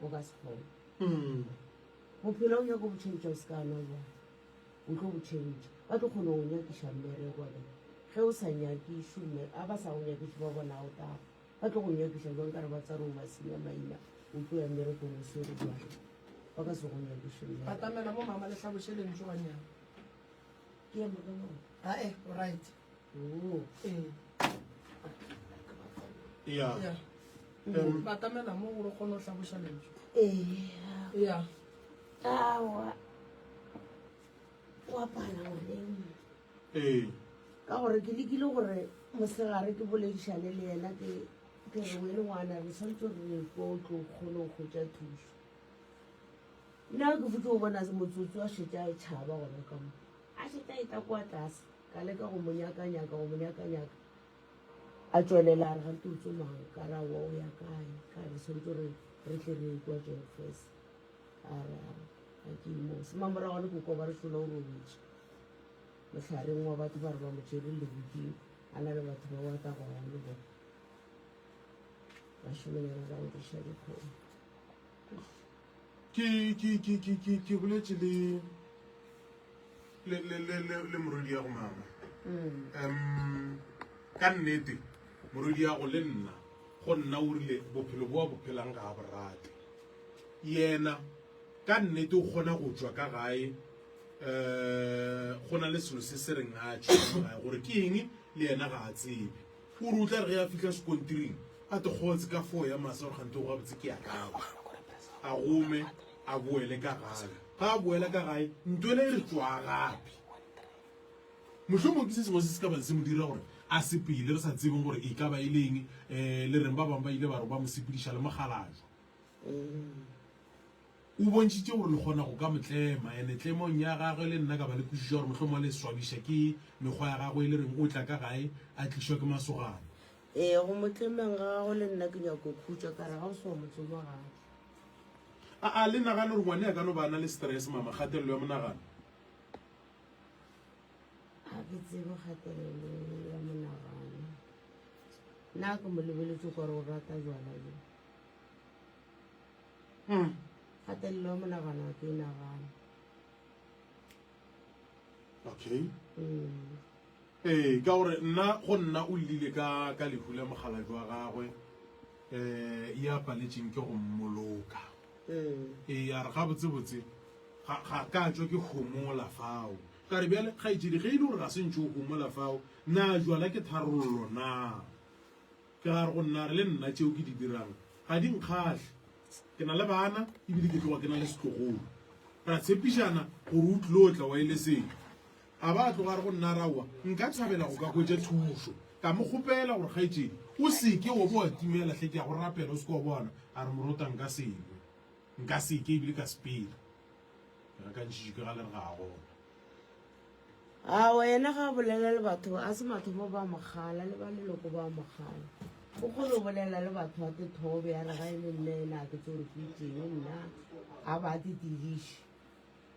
o ka se kgone bophelo o nyako botšhentša o se ka na jang o tlo botšhentša ba tlo kgone go nyakiša mmereko le ge o sa nyakišume a ba sa go nyakiše ba bona o tago ba tlo go nyakiša jang ka re ba tsare o ba senya maina o tlo ya mmereko mo sere jwale ba ka se go nyakiše batamela mo mama le tlhabošeleng jo ganyana ke ema ka mona ae right ya batamela mo gore kgone o tlhaboša lentswe ya awa wa pana ngwaneng ka gore ke lekile gore mosegare ke boledišane le yena ke re wele ngwana re santse re ko o tlo kgone go kgwetša thuso nna ke fotse go bona motsotso a šetse a e tšhaba gona ka mo a šetse a eta kwa tlase ka leka go monyakanyaka a tswelela a re gante o tsomang ka ra wa o ya kae ka re santse re tle re kwa jeng first a re a ke mo semamora gone ke ko ba re šola o robetše motlhareng wa batho ba re ba motšere le bodimo a na le batho ba wata go ya le bona ba šomenyana ka go diša dikgomo ke boletše le morodi ya go mama ka nnete morodi ya go le nna go nna o rile bophelo bo a bophelang ga a borate yena ka nnete o kgona go tswa ka gae go na le selo se se reng a tšhoga gore ke eng le yena ga a tsebe o re o tla re ge a fitlha sekontiring a te kgotse ka foo ya masa gore gante go gabotse ke ya gago a gome a boele ka gae ga a boela ka gae ntwele e re tswa gape mohlomong ke se sengwe se se ka ba se mo dira gore a sepele re sa tsebeng gore e ka ba e leng le reng ba bangwe ba ile ba re ba mo sepediša le mogalaja o bontšhitše gore le kgona go ka motlema ene tlemong ya gagwe le nna ka ba le kwešiša gore mohlomong le swabiša ke mekgwa ya gagwe le reng o tla ka gae a tlišwa ke masogana go motlemeng ga gago le nna ke nyako khutša ka re ga o sewa motsoma gae a le nagane gore ngwane a ka no ba na le stress mama kgatelelo ya monagano ga ke tsebe kgatelelo ya monagano nna ke mo lebeletse kore o rata jwala jo kgatelelo ya monagano a ke e nagane okay ka gore nna go nna o lile ka lehu la mogala jwa gagwe e apaletseng ke go mmoloka ya re ga botsebotse ga ka tswa ke homola fao ka re bjale ga itsedi ge e le gore ga se ntse o homola fao na jwala ke tharollo na ke ga re go nna re le nna tšeo ke di dirang ga di nkgatlhe ke na le bana ebile ke tloga ke na le setlogolo ra tshepišana gore o tlile o tla wa ile seng a ba tloga re go nna rawa nka thabela go ka hwetša thuso ka mo kgopela gore kgaetsedi o seke wa bo wa timela tle ke ya go rapela o seke wa bona a re morota nka sengwe nka seke ebile ka sepela ka ntšhitše ke ga le re ga gona a wena ga bolela le batho a se mathomo ba mogala le ba leloko ba mogala o kgone o bolela le batho ba tethobe ya re ga e le nne ena ke tsore ke itseng nna a ba di diriše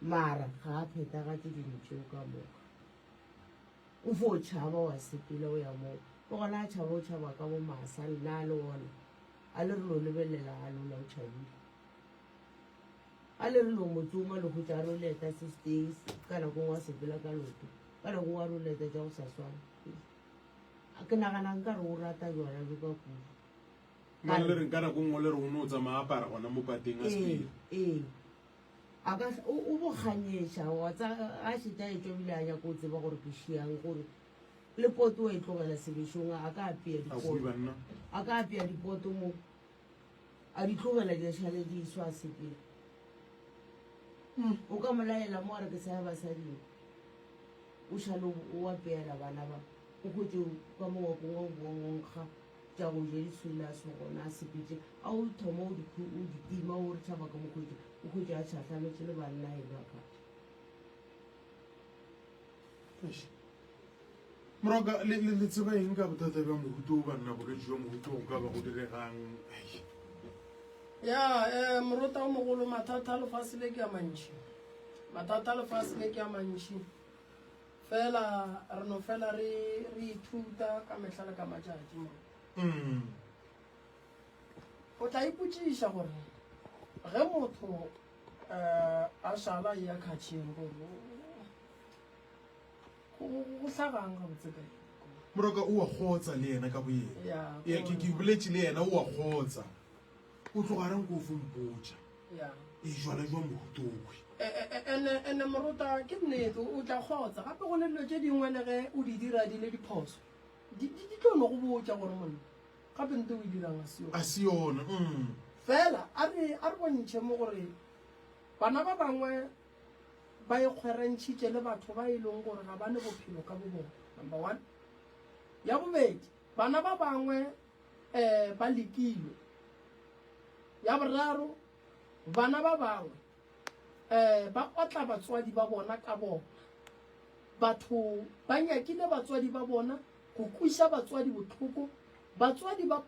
mara ga a phethagatse dilo tseo ka moka o fo o tšhaba wa sepele o ya moo o gona a tšhaba o tšhaba ka bo masa nna a le ona a le re lo lebelela a lola o tšhabile a le re lo motsoma le go tša ro leta se stays ka nakong wa sepela ka loto ka nakong wa ro leta tša go sa swana ke naganang ka re o rata jona jo ka kudu na le reng ka nakong o le re o ne o tsamaya apara gona mo pateng a sepele o boganyetša watsa a šeta e tswebile a nyako o tseba gore ke šiang gore le poto wa e tlogela sebešong a ka apea dipoto mo a di tlogela diešhale di iswa sepele o ka molaela mo gore ke sa ya basading o šale o apeela bana ba o kgwetse ka mongwakong wa bonkga tša go je diswela se gona a sepetse a o thoma o ditima o re tšhaba ka mokgwetse o kgwetse a tšhatlametse le banna e baka moraoka le tseba eng ka bothata bja mohuto o banna bolwetse jwa mohuto go ka ba go diregang ya morota o mogolo mathata a lefase le ke a mantši mathata a lefase le ke a mantši fela re no fela re ithuta ka mehla le ka matšatši mo o tla ipotšiša gore ge motho a šala ya kgatšheng gore go hlagang ga botse kae moroka o a kgotsa le yena ka boyena ke boletše le yena o a kgotsa o tlogareng ko fompotša e jwala jwa mohutokwe ene morota ke nnete o tla kgotsa gape go le dilo tše dingwe le ge o di dira di le diphoso di tlono go botša gore monna gape nte o e dirang a se yona fela a re bontšhe mo gore bana ba bangwe ba ikgwerentšhitše le batho ba e leng gore ga ba ne bophelo ka bo bona number one ya bobedi bana ba bangwe ba lekilwe ya boraro bana ba bangwe ba otla batswadi ba bona ka bona batho ba nyakile batswadi ba bona go kwiša batswadi botlhoko batswadi ba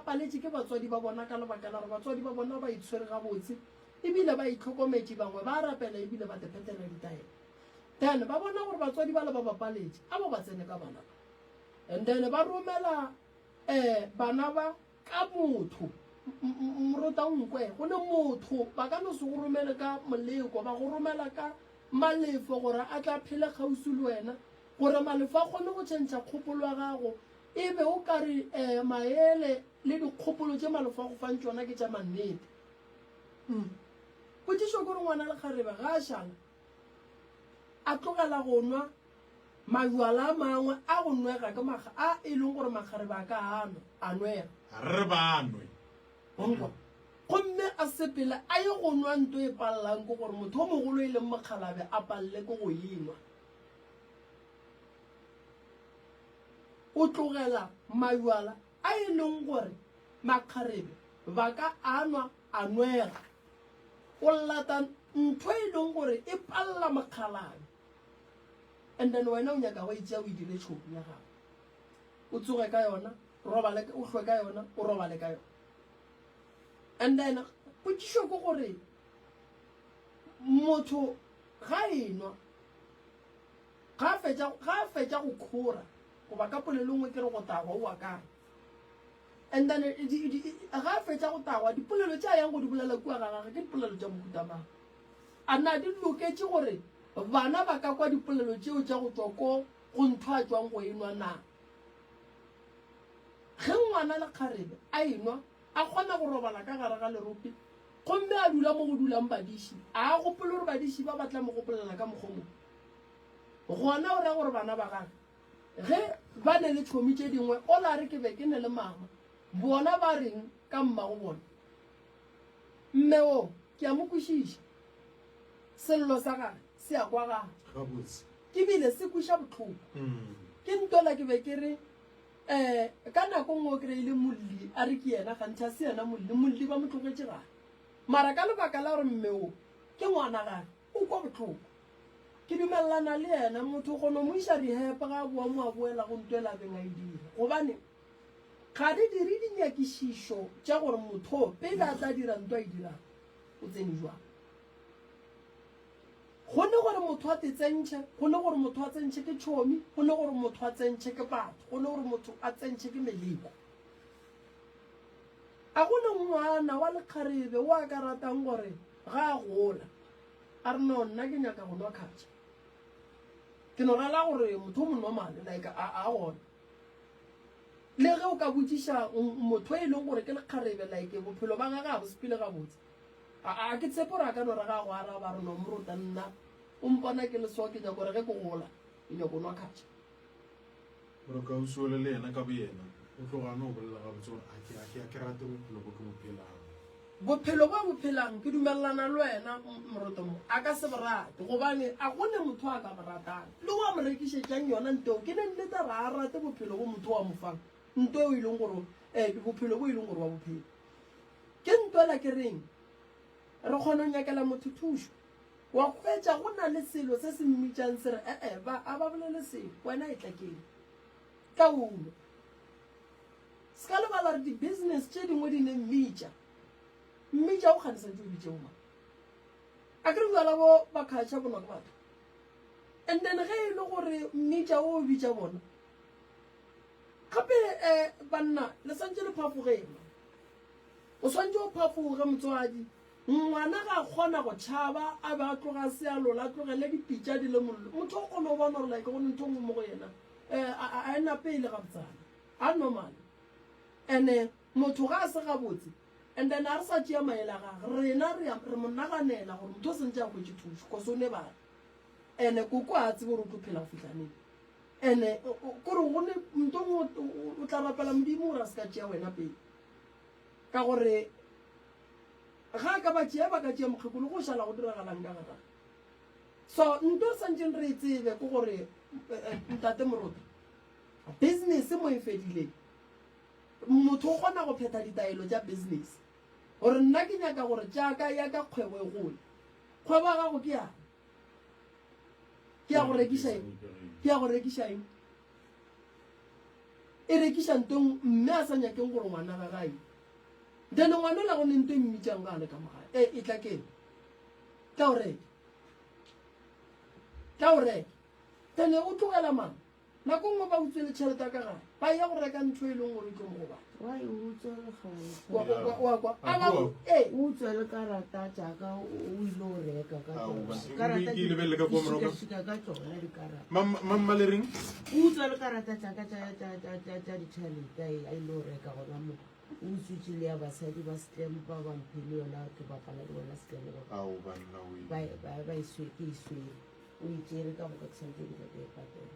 paletše ke batswadi ba bona ka lebaka la gore batswadi ba bona ba itshwere gabotse ebile ba itlhokometše bangwe ba rapela ebile ba tepetela ditaele then ba bona gore batswadi ba le ba bapaletše a bo ba tsene ka bana and then ba romela bana ba ka motho morota nkwe go le motho ba ka no se go romele ka moleko ba go romela ka malefo gore a tla phele kgausi le wena gore malefo a kgone go tšhentšha kgopolo ya gago ebe o ka re maele le dikgopolo tše malefo a go fang tšona ke tša mannete potšišo kore ngwana le kgarebe ga a šala a tlogela go nwa majwala a mangwe a go nwega ke a e leng gore makgare ba ka ano a nwega re banwe bonko gomme a sepele a ye go nwa nto e palelang ke gore motho o mogolo e leng mokgalabe a palele ke go enwa o tlogela majwala a e leng gore makgarebe ba ka anwa a nwega o lata ntho e leng gore e palela mokgalabe and then wena o nyaka go itšea o e dire tšhomi ya gago o tsoge ka yona o hlwe ka yona o robale ka yona and then potšišo ke gore motho ga enwa ga a fetša go kgora goba ka polelongwe ke re go tagwa o a kae and then ga a fetša go tagwa dipolelo tša yang go di bolela kua ga gage ke dipolelo tša mohutamang a na di loketše gore bana ba ka kwa dipolelo tšeo tša go tswa ko go ntho a tswang go enwa na ge ngwana le kgarebe a enwa a kgona go robala ka gare ga lerope gomme a dula mo go dulang badiši a gopole gore badiši ba batla mo gopolela ka mokgomo gona o ra gore bana ba gage ge ba ne le tšhomi tše dingwe o la re ke be ke ne le mama bona ba reng ka mmago bona mme o ke a mo kwešiša sello sa gage se ya kwa gage ke bile se kweša botlhoko ke ntola ke be ke re ka nako nngwe o kry-ile molli a re ke yena gantšha se yena molli ba mo tlogetse gage mara ka lebaka la gore mme o ke ngwana gage o kwa botlhoko ke dumelelana le yena motho kgone mo iša dihepe ga boa mo a boela go ntwela beng a e dira gobane ga di dire dinyakišišo tša gore motho pele a tla dira ntho a e dirang o tsene jwang go ne gore motho a tetsentšhe go ne gore motho a tsentšhe ke tšhomi go ne gore motho a tsentšhe ke batho go ne gore motho a tsentšhe ke meleko a go ne ngwana wa lekgarebe o a ka ratang gore ga a gola a re no nna ke nyaka go nwa kgatša ke no rala gore motho o monomane like a gona le ge o ka botšiša motho e leng gore ke lekgarebe like bophelo ba gage a bo sepile gabotse a ke tshepo gore a ka no raga go araba re no morota nna o mpona ke lesoa ke nyako gore ge ke gola ke nyako nwa kgatša gore ka o suole le yena ka bo yena o tlogane o bolela gabotse gore a ke rate bophelo bo ke bophelang bophelo bo bophelang ke dumelelana le wena moroto mo a ka se borate gobane a gone motho a ka boratang le wa mo rekišetšang yona nteo ke ne nnete ra a rate bophelo bo motho wa mofang nto eo e leng gore bophelo bo e leng gore wa bophelo ke ntoela ke reng re kgona go nyakela motho thušo wa kgwetša go na le selo se se mmitšang se re a ba bolele selo wena e tlakeng ka uno se ka lebala re di-business tše dingwe di ne mmitša o kganisa tšeo ditšeo ma a kere bjala bo bakgatšha bonwa ke batho and then ge e le gore mmitša o bitša bona gape banna le swantse le phafogema o swantse o phafoge motswadi ngwana ga a kgona go tšhaba a be a tloga se a lola a tlogele dipitša di le mollo motho o kgone go bona gore like gone ntho ngwe mo go yena a ena pele gabotsana a normal and motho ga a se gabotse and then a re sa tšea maele a gage rena re mo naganela gore motho o sentse a kwetse thuso kose o ne bana and koko a tsebe gore o tlo phela go fitlhaneng and kore gone motho ngwe o tla rapela modimo gore a se ka tšea wena pele ka gore ga ka ba tšea ba ka tšea mokgekolo go šala go diragalang ka gata so nto re santseng re e tsebe ke gore ntate moroto business mo e fedileng motho o kgona go phetha ditaelo tša business gore nna ke nyaka gore jaaka ya ka kgwebo e gole kgwebo ya gago ke yang ke ya go rekiša eng e rekiša ntong mme a sa nyakeng gore ngwana ga gae then ngwana o la go ne nto e mmitšang ga le ka mogae e tla keng tla o reka then o tlogela mang nako nngwe ba utswele tšhelete ka gae ba ya go reka ntho e leng gore e tlo mo go utswele karata jaaka o ile o reka ka tsona dikarata mamma le reng o utswele karata jaaka tša ditšhelete a ile o reka gona mo o utswitsele ya basadi ba stem ba bamphile yona ke bapala le bona stem ba e swere o itsere ka moka ke santse ke tla ke e patela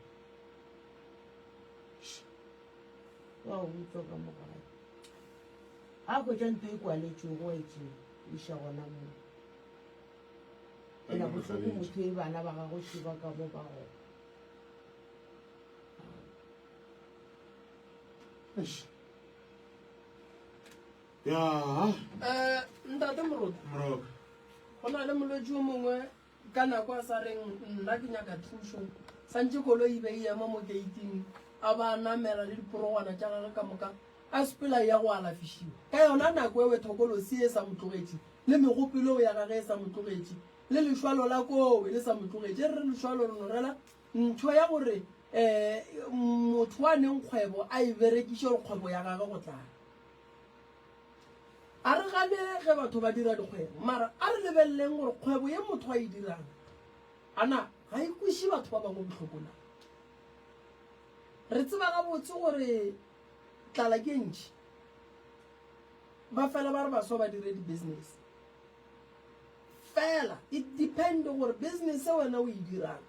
wa o utlwa ka mogae a go tša ntho e kwaletšego wa etse iša gona mo ena bohloko motho e bana ba gago šiba ka mo ba go ya ntate Moroto moroka go na le molwetši o mongwe ka nako a sa reng nna ke nyaka thušo santse koloi be e ema mo gating a ba namela le diporogwana tša gage ka moka a sepela ya go alafišiwa ka yona nako e wethokolosi e sa motlogetše le megopelo ya gage e sa motlogetše le lešwalo la kowe le sa motlogetše e re lešwalo lenorela ntho ya gore motho wa neng kgwebo a e berekiše gore kgwebo ya gage go tlala a re gane ge batho ba dira dikgwebo mara a re lebeleleng gore kgwebo ye motho a e dirang ana ga e kweše batho ba bangwe botlhokola re tseba gabotse gore tlala ke ntšhi ba fela ba re baswa ba dire di-business fela it depende gore business e wena o e dirang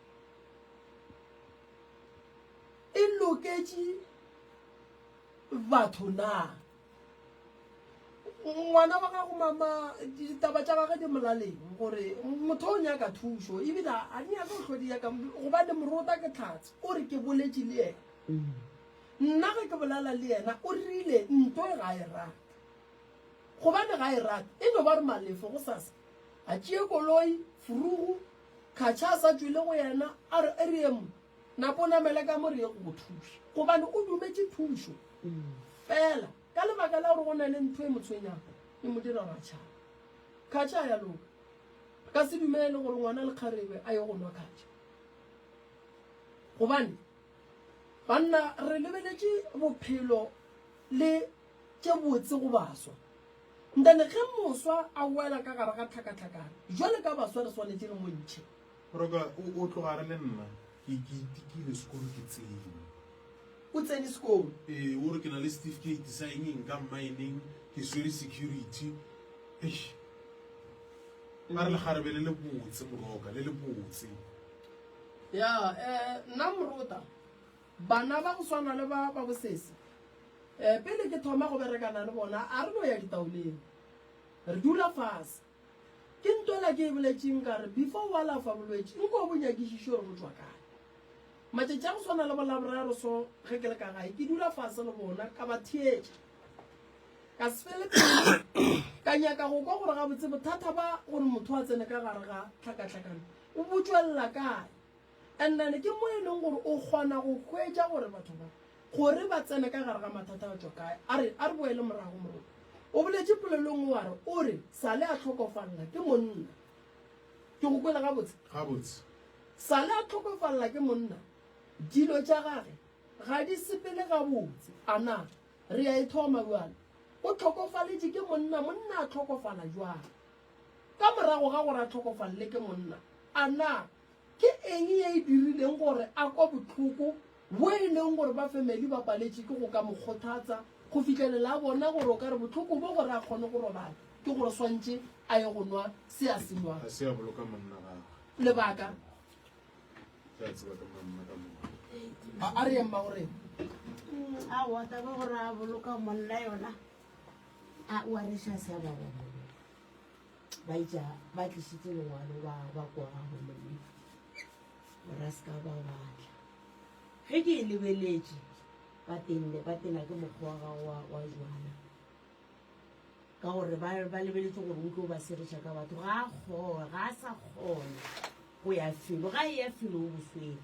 e loketše batho na ngwana wa gago mama ditaba tša gage di molaleng gore motho o nyaka thušo ebile a nyaka o tlhodi yaka gobane morota ke tlhatse o re ke boletše le ena nna ge ke bolala le yena o rile nto e ga e rata gobane ga e rata e no ba re malefo go sasa a tšee koloi furugu kgatšha a sa tswile go yena a re e re emo napo namele ka mo re ye go thuša gobane o dumetše thušo fela ka lebaka la gore go na le ntho e motshwenyang e mo dira ratšhana kgatšha ya loka ka se dumele gore ngwana le kgarebe a ye go nwa kgatšha gobane banna re lebeletše bophelo le tše botse go baswa ntane ge moswa a wela ka gare ga tlhakatlhakane jwale ka baswa re swanetse le montšhe moroka o tlogare le nna ke itikile sekolo ke tsene o tsene sekolo o re ke na le certificate sa eng ka mining ke swere security a re legarebe le le botse moroka le le botse ya nna Morota bana ba go swana le ba bosese pele ke thoma go berekana le bona a re no ya ditaoleng re dula fase ke ntola ke e boletšeng ka re before wa lafa bolwetši nko bo nyakišiše gore go tswa kae matšatši a go swana le bolaboraro so ge ke le ka gae ke dula fase le bona ka ba thietša ka se fele pele ka nyaka go kwa gore gabotse bothata ba gore motho a tsene ka gare ga tlhakatlhakane o botswelela kae and then ke mo e leng gore o kgona go hwetša gore batho ba gore ba tsene ka gare ga mathata a tswa kae a re boele morago Morota o boletše polelong wa re o re sale a tlhokofalela ke monna ke go kwela gabotse sale a tlhokofalela ke monna dilo tša gage ga di sepele gabotse ana re a e thoma bjale o tlhokofaletše ke monna a tlhokofala jwang ka morago ga gore a tlhokofalele ke monna ana ke eng ye e dirileng gore a kwa botlhoko bo e leng gore ba family ba paletše ke go ka mokgothatsa go fitlhelela a bona gore o ka re botlhoko bo gore a kgone go robala ke gore swantše a ye go nwa se a se nwang a se a boloka monna gagwe lebaka ke a tseba ka monna ka monna a re emma gore a wa taba gore a boloka monna yona a wa re sha se ba ba itša ba tlišitše lengwalo ba kwa ga molemi ra ska ba batla ge ke e lebeletše ba tena ke mokgwa wa jwana ka gore ba lebeletše gore o tlo ba sereša ka batho ga a sa kgona go ya felo ga e ya felo o boswere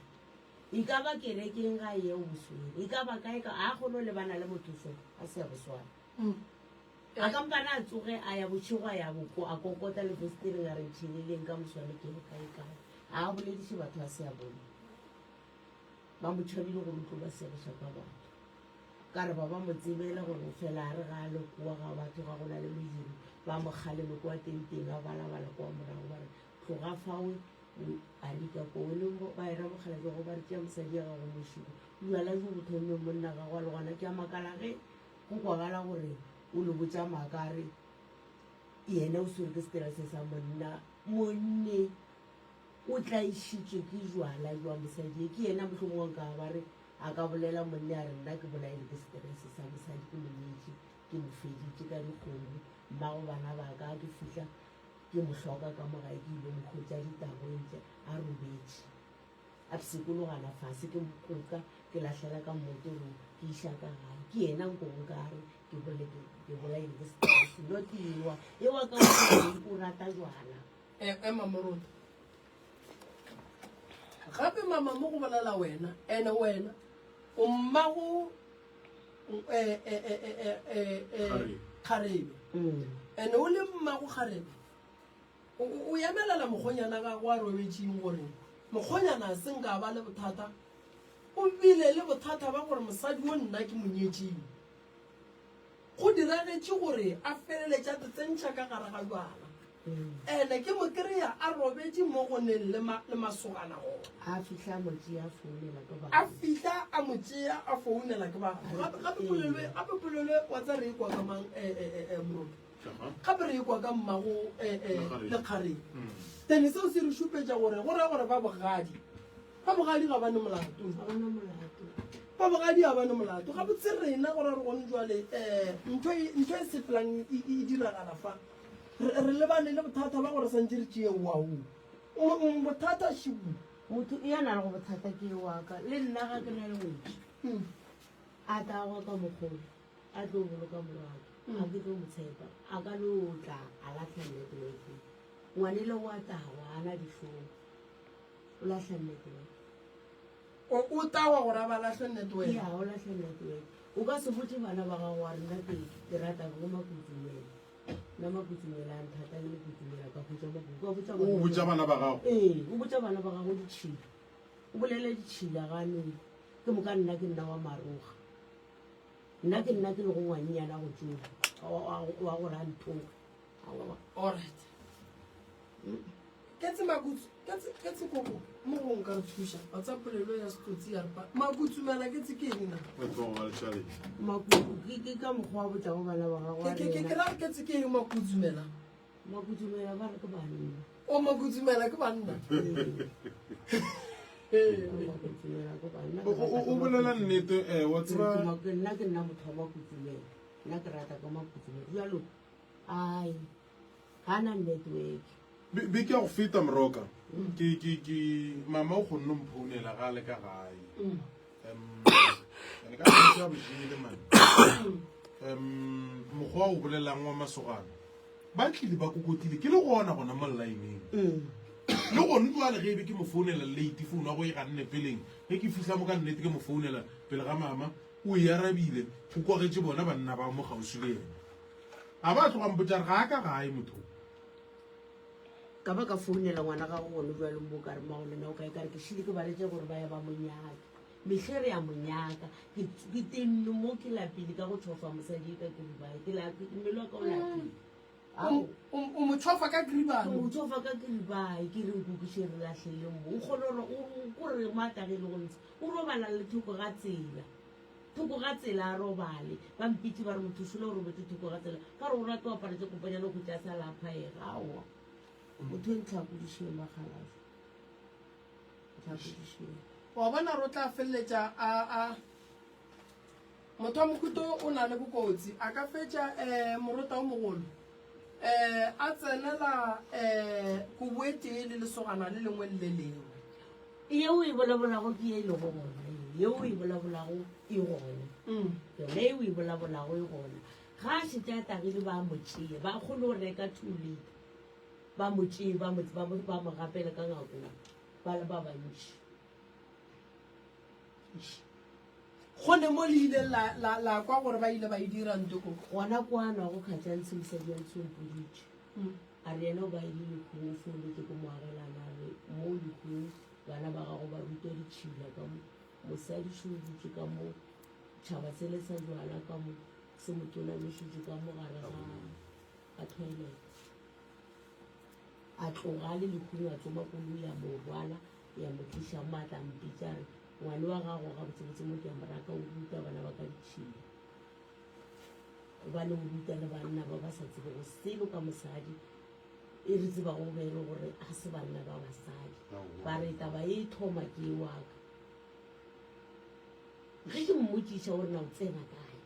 e ka ba kerekeng ga e ya o boswere e ka ba kae ka a kgone le bana le mothuso a se ya boswana a kampana a tsoge a ya botšhigo a ya boko a kokota le festering a re tšheleleng ka moswane ke le kae a bolediše batho a se ya bone ba mo tšhabile gore o tlo ba sereša ka batho ka re ba mo tsebela gore o fela a re ga a lekoa ga batho ga go na le modiro ba mo kgaleme kwa tenteng a balabala kwa morago ba re tloga fawe a dika ko le ba era mogala ke go ba re tšea mosadi ya gago mošumo jala jo go thome monna ga go a le gona ke a makala ge go kwagala gore o le botša maaka re yena o swere ke setela se sa monna monne o tlaishitswe ke jwala jwa mosadi ke yena mohlomong ka ba re a ka bolela monna a re nna ke bolaile ke stress sa mosadi ke monyetše ke mo feditše ka dikgomo mmago bana ba ka ke fihla ke mo hloka ka mogae ke ile mokgotsa ditabontše a robetše a psekologana fase ke mokoka ke lahlela ka mmotorong ke iša ka gae ke yena nkong ka re ke bolaile ke stress no tiwa e wa ka o rata jwala Mamorota gape mama mo go bolela wena ene wena o mmago kgarebe ene o le mmago kgarebe o yamelela mokgonyana ka go a robetšeng gore mokgonyana a seng ka ba le bothata o bile le bothata ba gore mosadi o nna ke monyetšeng go diragetše gore a feleletša tsentšha ka gare ga jwana ene ke mo kry-a a robetše mo go neng le masogana go a fihla motšea a founela ke ba a fihla a motšea a founela ke ba gape polelwe wa tsa re ekwa ka mang moroto gape re ekwa ka mmago le kgareng tene seo se re šupetša gore go raya gore ba bogadi ga ba ne molato ba bogadi ga ba ne molato ga botse rena gore re gone jwale ntho e sepelang e diragala fa re lebane le bothata ba gore santse re tšee wao bothata šibu motho e yana le go bothata ke waka le nna ga ke na le ngwetši a tagwa ka mogolo a tlo boloka morwake a ke tlo motshepa a ka no tla a latlha network ngwane le wa tawa a na ditlhong o latlha network o tawa gore a ba latlhe network ya o latlha network o ka se botse bana ba gago a rena ke rata go makutumela na makutumela a nthata le kutumela ka o botsa bana ba gago o botsa bana ba gago ditšhila o bolele ditšhila ganeng ke mo ka nna ke nna wa maroga nna ke le go ngwannyana go tsoga wa gore a nthoga alright ke tse koko mo go nka re thuša ba tsa polelo ya setotsi ya repa makutsumela ke tse ke eng na ke ka mokgwa wa botlago bana ba gago ke ra ke tse ke eng makutsumela makutumela ba re ke banna o makutsumela ke banna o bolela nnete wa tseba nna ke nna motho wa makutumela nna ke rata ka makutumela jalo ai ga na network be ke a go feta moroka ke mama o kgonne mphounela ga le ka gae ene ka ya bojile man mokgwa o bolelang wa masogana ba tlile ba kokotile ke le gona gona mo line-eng le gone jwale ge ebe ke mo founela late founu ya go e ga nne peleng ge ke fihla mo ka nnete ke mo founela pele ga mama o e arabile go kwagetse bona banna ba mo gausi le ena a ba tlogang botsare ga a ka gae motho ka ba ka founela ngwana ga go gone jwale mo ka re magolena o kae kare ke šile ke baletse gore ba ya ba monyaka metlhe re ya monyaka ke tenne mo ke lapile ka go tshofa mosadi ka ke dibae mmele wa ka o lapile o mo tshofa ka gribane o tshofa ka ke dibae ke reng kokiše re latlhele mo o kgone gore kore maatagele go ntse o robala le thoko ga tsela a robale ba mpitse ba re mothusole o robetse thoko ga tsela ka re o rate o aparetse kopanyana go tša sa laphaega aowa motho e ntlhakodišeng ba kgalafe ntlhakodišeng wa bona ro tla feleletša motho wa mokuto o na le bokotsi a ka fetša morota o mogolo a tsenela koboetee le lesogana le lengwe le lengwe yeo e bolabolago ke ye e le go gona yeo e bolabolago e gona yone eo e bolabolago e gona ga a šetša tagile ba motšee ba kgone go reka 2 liter ba motšee ba mo gapele ka ngakong ba le ba bantši gone mo le ile la kwa gore ba ile ba e dira ntoko gona kwana go kgatšantse mosadi wa ntsompoditše a re ena o ba ile lekgong o foletse ko moagelana re mo lekgong bana ba gago ba rutwa ditšhila ka mo mosadi se o dutse ka mo tšhaba sele sa jwala ka mo se motona mešitše ka mo gare ga toilet a tloga le lekgong a tsoma koloi ya mo rwala ya mo tliša maatla mpitšare ngwane wa gago ga botsebotse mo diamaraka o ruta bana ba ka ditšhila gobane o ruta le banna ba ba sa tsebe go selo ka mosadi e re tseba go bele gore ga se banna ba basadi ba re taba e thoma ke wa ka ge ke mmotšiša gore na o tsena kae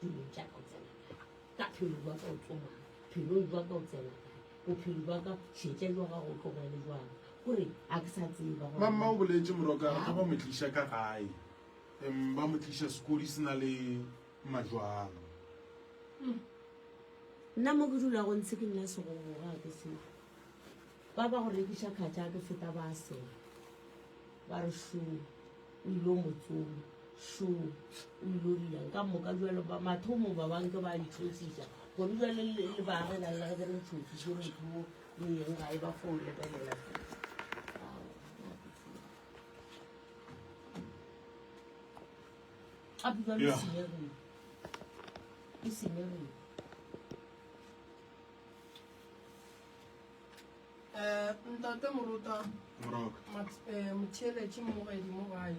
dilong tša ka o tsena kae ka phelo jwa ka o tsoma phelong jwa ka o tsena kae bophelo jwa ka šetše jwa ga go tlogele jwang gore a ke sa tseba mamma o boletse moroka ga ba mo tliša ka gae ba mo tliša sekodi se na le majwang nna mo ke dula go ntse ke nna segogoga ke se ba ba go rekiša kgatša ke feta ba sela ba re shu o ilo motsomo shu o ilo dilang ka moka jalo ba mathomo ba banke ba ntšhošiša gore jale le baagela le ge re ntšhošiše motho le yeng ga e ba fo lebelela gape jalo e senyegile ntate moruta motheeletše mogedi mo gae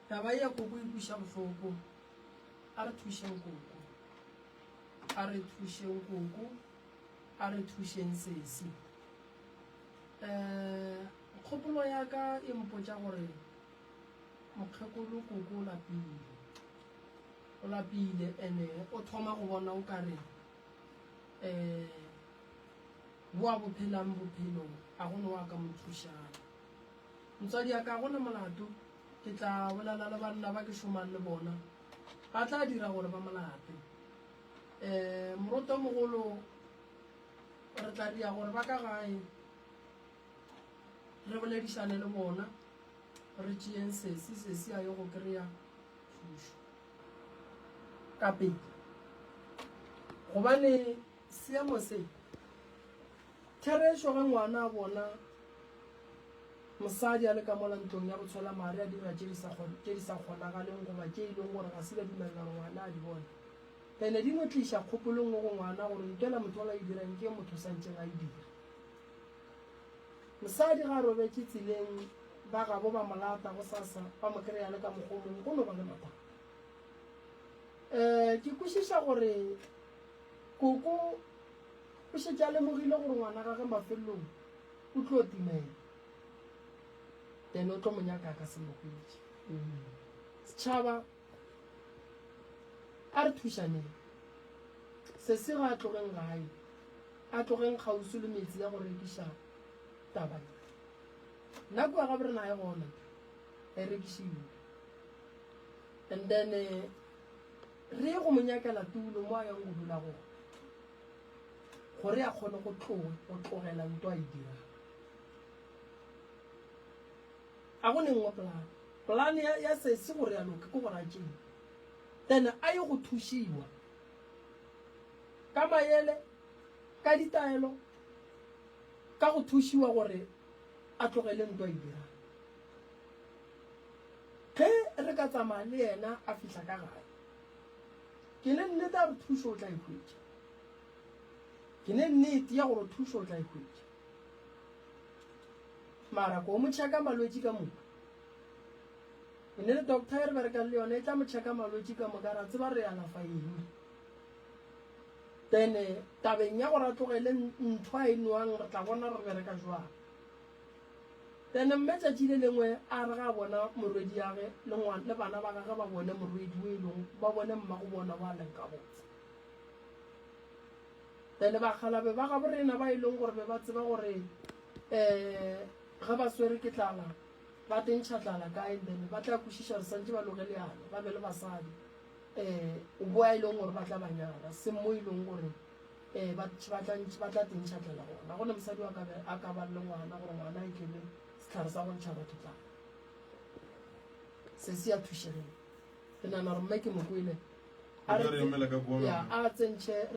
taba ya koko e buša bohloko a re thušeng koko a re thušeng koko a re thušeng sesi kgopolo ya ka e mpotša gore mokgekolo koko o lapile ene o thoma go bona o kare boa bophelang bophelong a gone wa ka mothušana motswadi ya ka gona molato ke tla bolela le banna ba ke šomang le bona ba tla dira gore ba molate moroto mogolo re tla dia gore ba ka gae re boledišane le bona re tšeeng sesi a ye go kry-a thušo ka pedi gobane seemo se therešo ge ngwana a bona mosadi a le ka mola ntlong ya go tshola mare a dira tše di sa kgonagaleng goba tše e leng gore ga se ba dumelela gore ngwana a di bone ene di ngwetliša kgopolong go ngwana gore nkela motho ola e dirang ke motho santseng a e dira mosadi ga a robetse tseleng ba gabo ba molata go sasa ba mo kry-a le ka mokgomong go no ba le mathata ke kwešiša gore koko o šetše a lemogile gore ngwana gage mafelelong o tlo timela then o tlo monyaka ka semokgwetši setšhaba a re thušaneng se se ga a tlogeng gae a tlogeng kgausi le metsi ya go rekiša taba nako ya gabe re na e gona e rekišiwe and then re ye go monyakela tulo mo a yang go dula gore a kgone go tlogela nto a e dirang a go nengwe polane ya sese gore ya loka ke gore a tšeng then a ye go thušiwa ka maele ka ditaelo ka go thušiwa gore a tlogele nto a e dirang ge re ka tsamaya le yena a fitlha ka gae ke ne nnete a re thušo o tla ikhwetša ke ne nnete ya gore thušo o tla ikhwetša mara ko mo tšheka malwetši ka moka e ne le doctor e re berekang le yone e tla mo tšheka malwetši ka moka ra tseba re alafa eng then tabeng ya gore a tlogele ntho a e nwang re tla bona re bereka jwang then mme tšatši le lengwe a re ga bona morwedi yage le bana ba gage ba bone morwedi o e leng ba bone mmago bona ba leng ka botse then bakgalabe ba gabo rena ba e leng gore be ba tseba gore ge ba swere ke tlala ba tentšha tlala kae then ba tla kwešiša re santse ba loge leano ba be le basadi o boa e leng gore ba tla banyala se mo e leng gore ba tla tentšha tlala gona gone mosadi a ka ba le ngwana gore ngwana e tlele setlhare sa go ntšha batho tlala se se a thušegeng ke nana gore mme ke mokwele a tsentšhe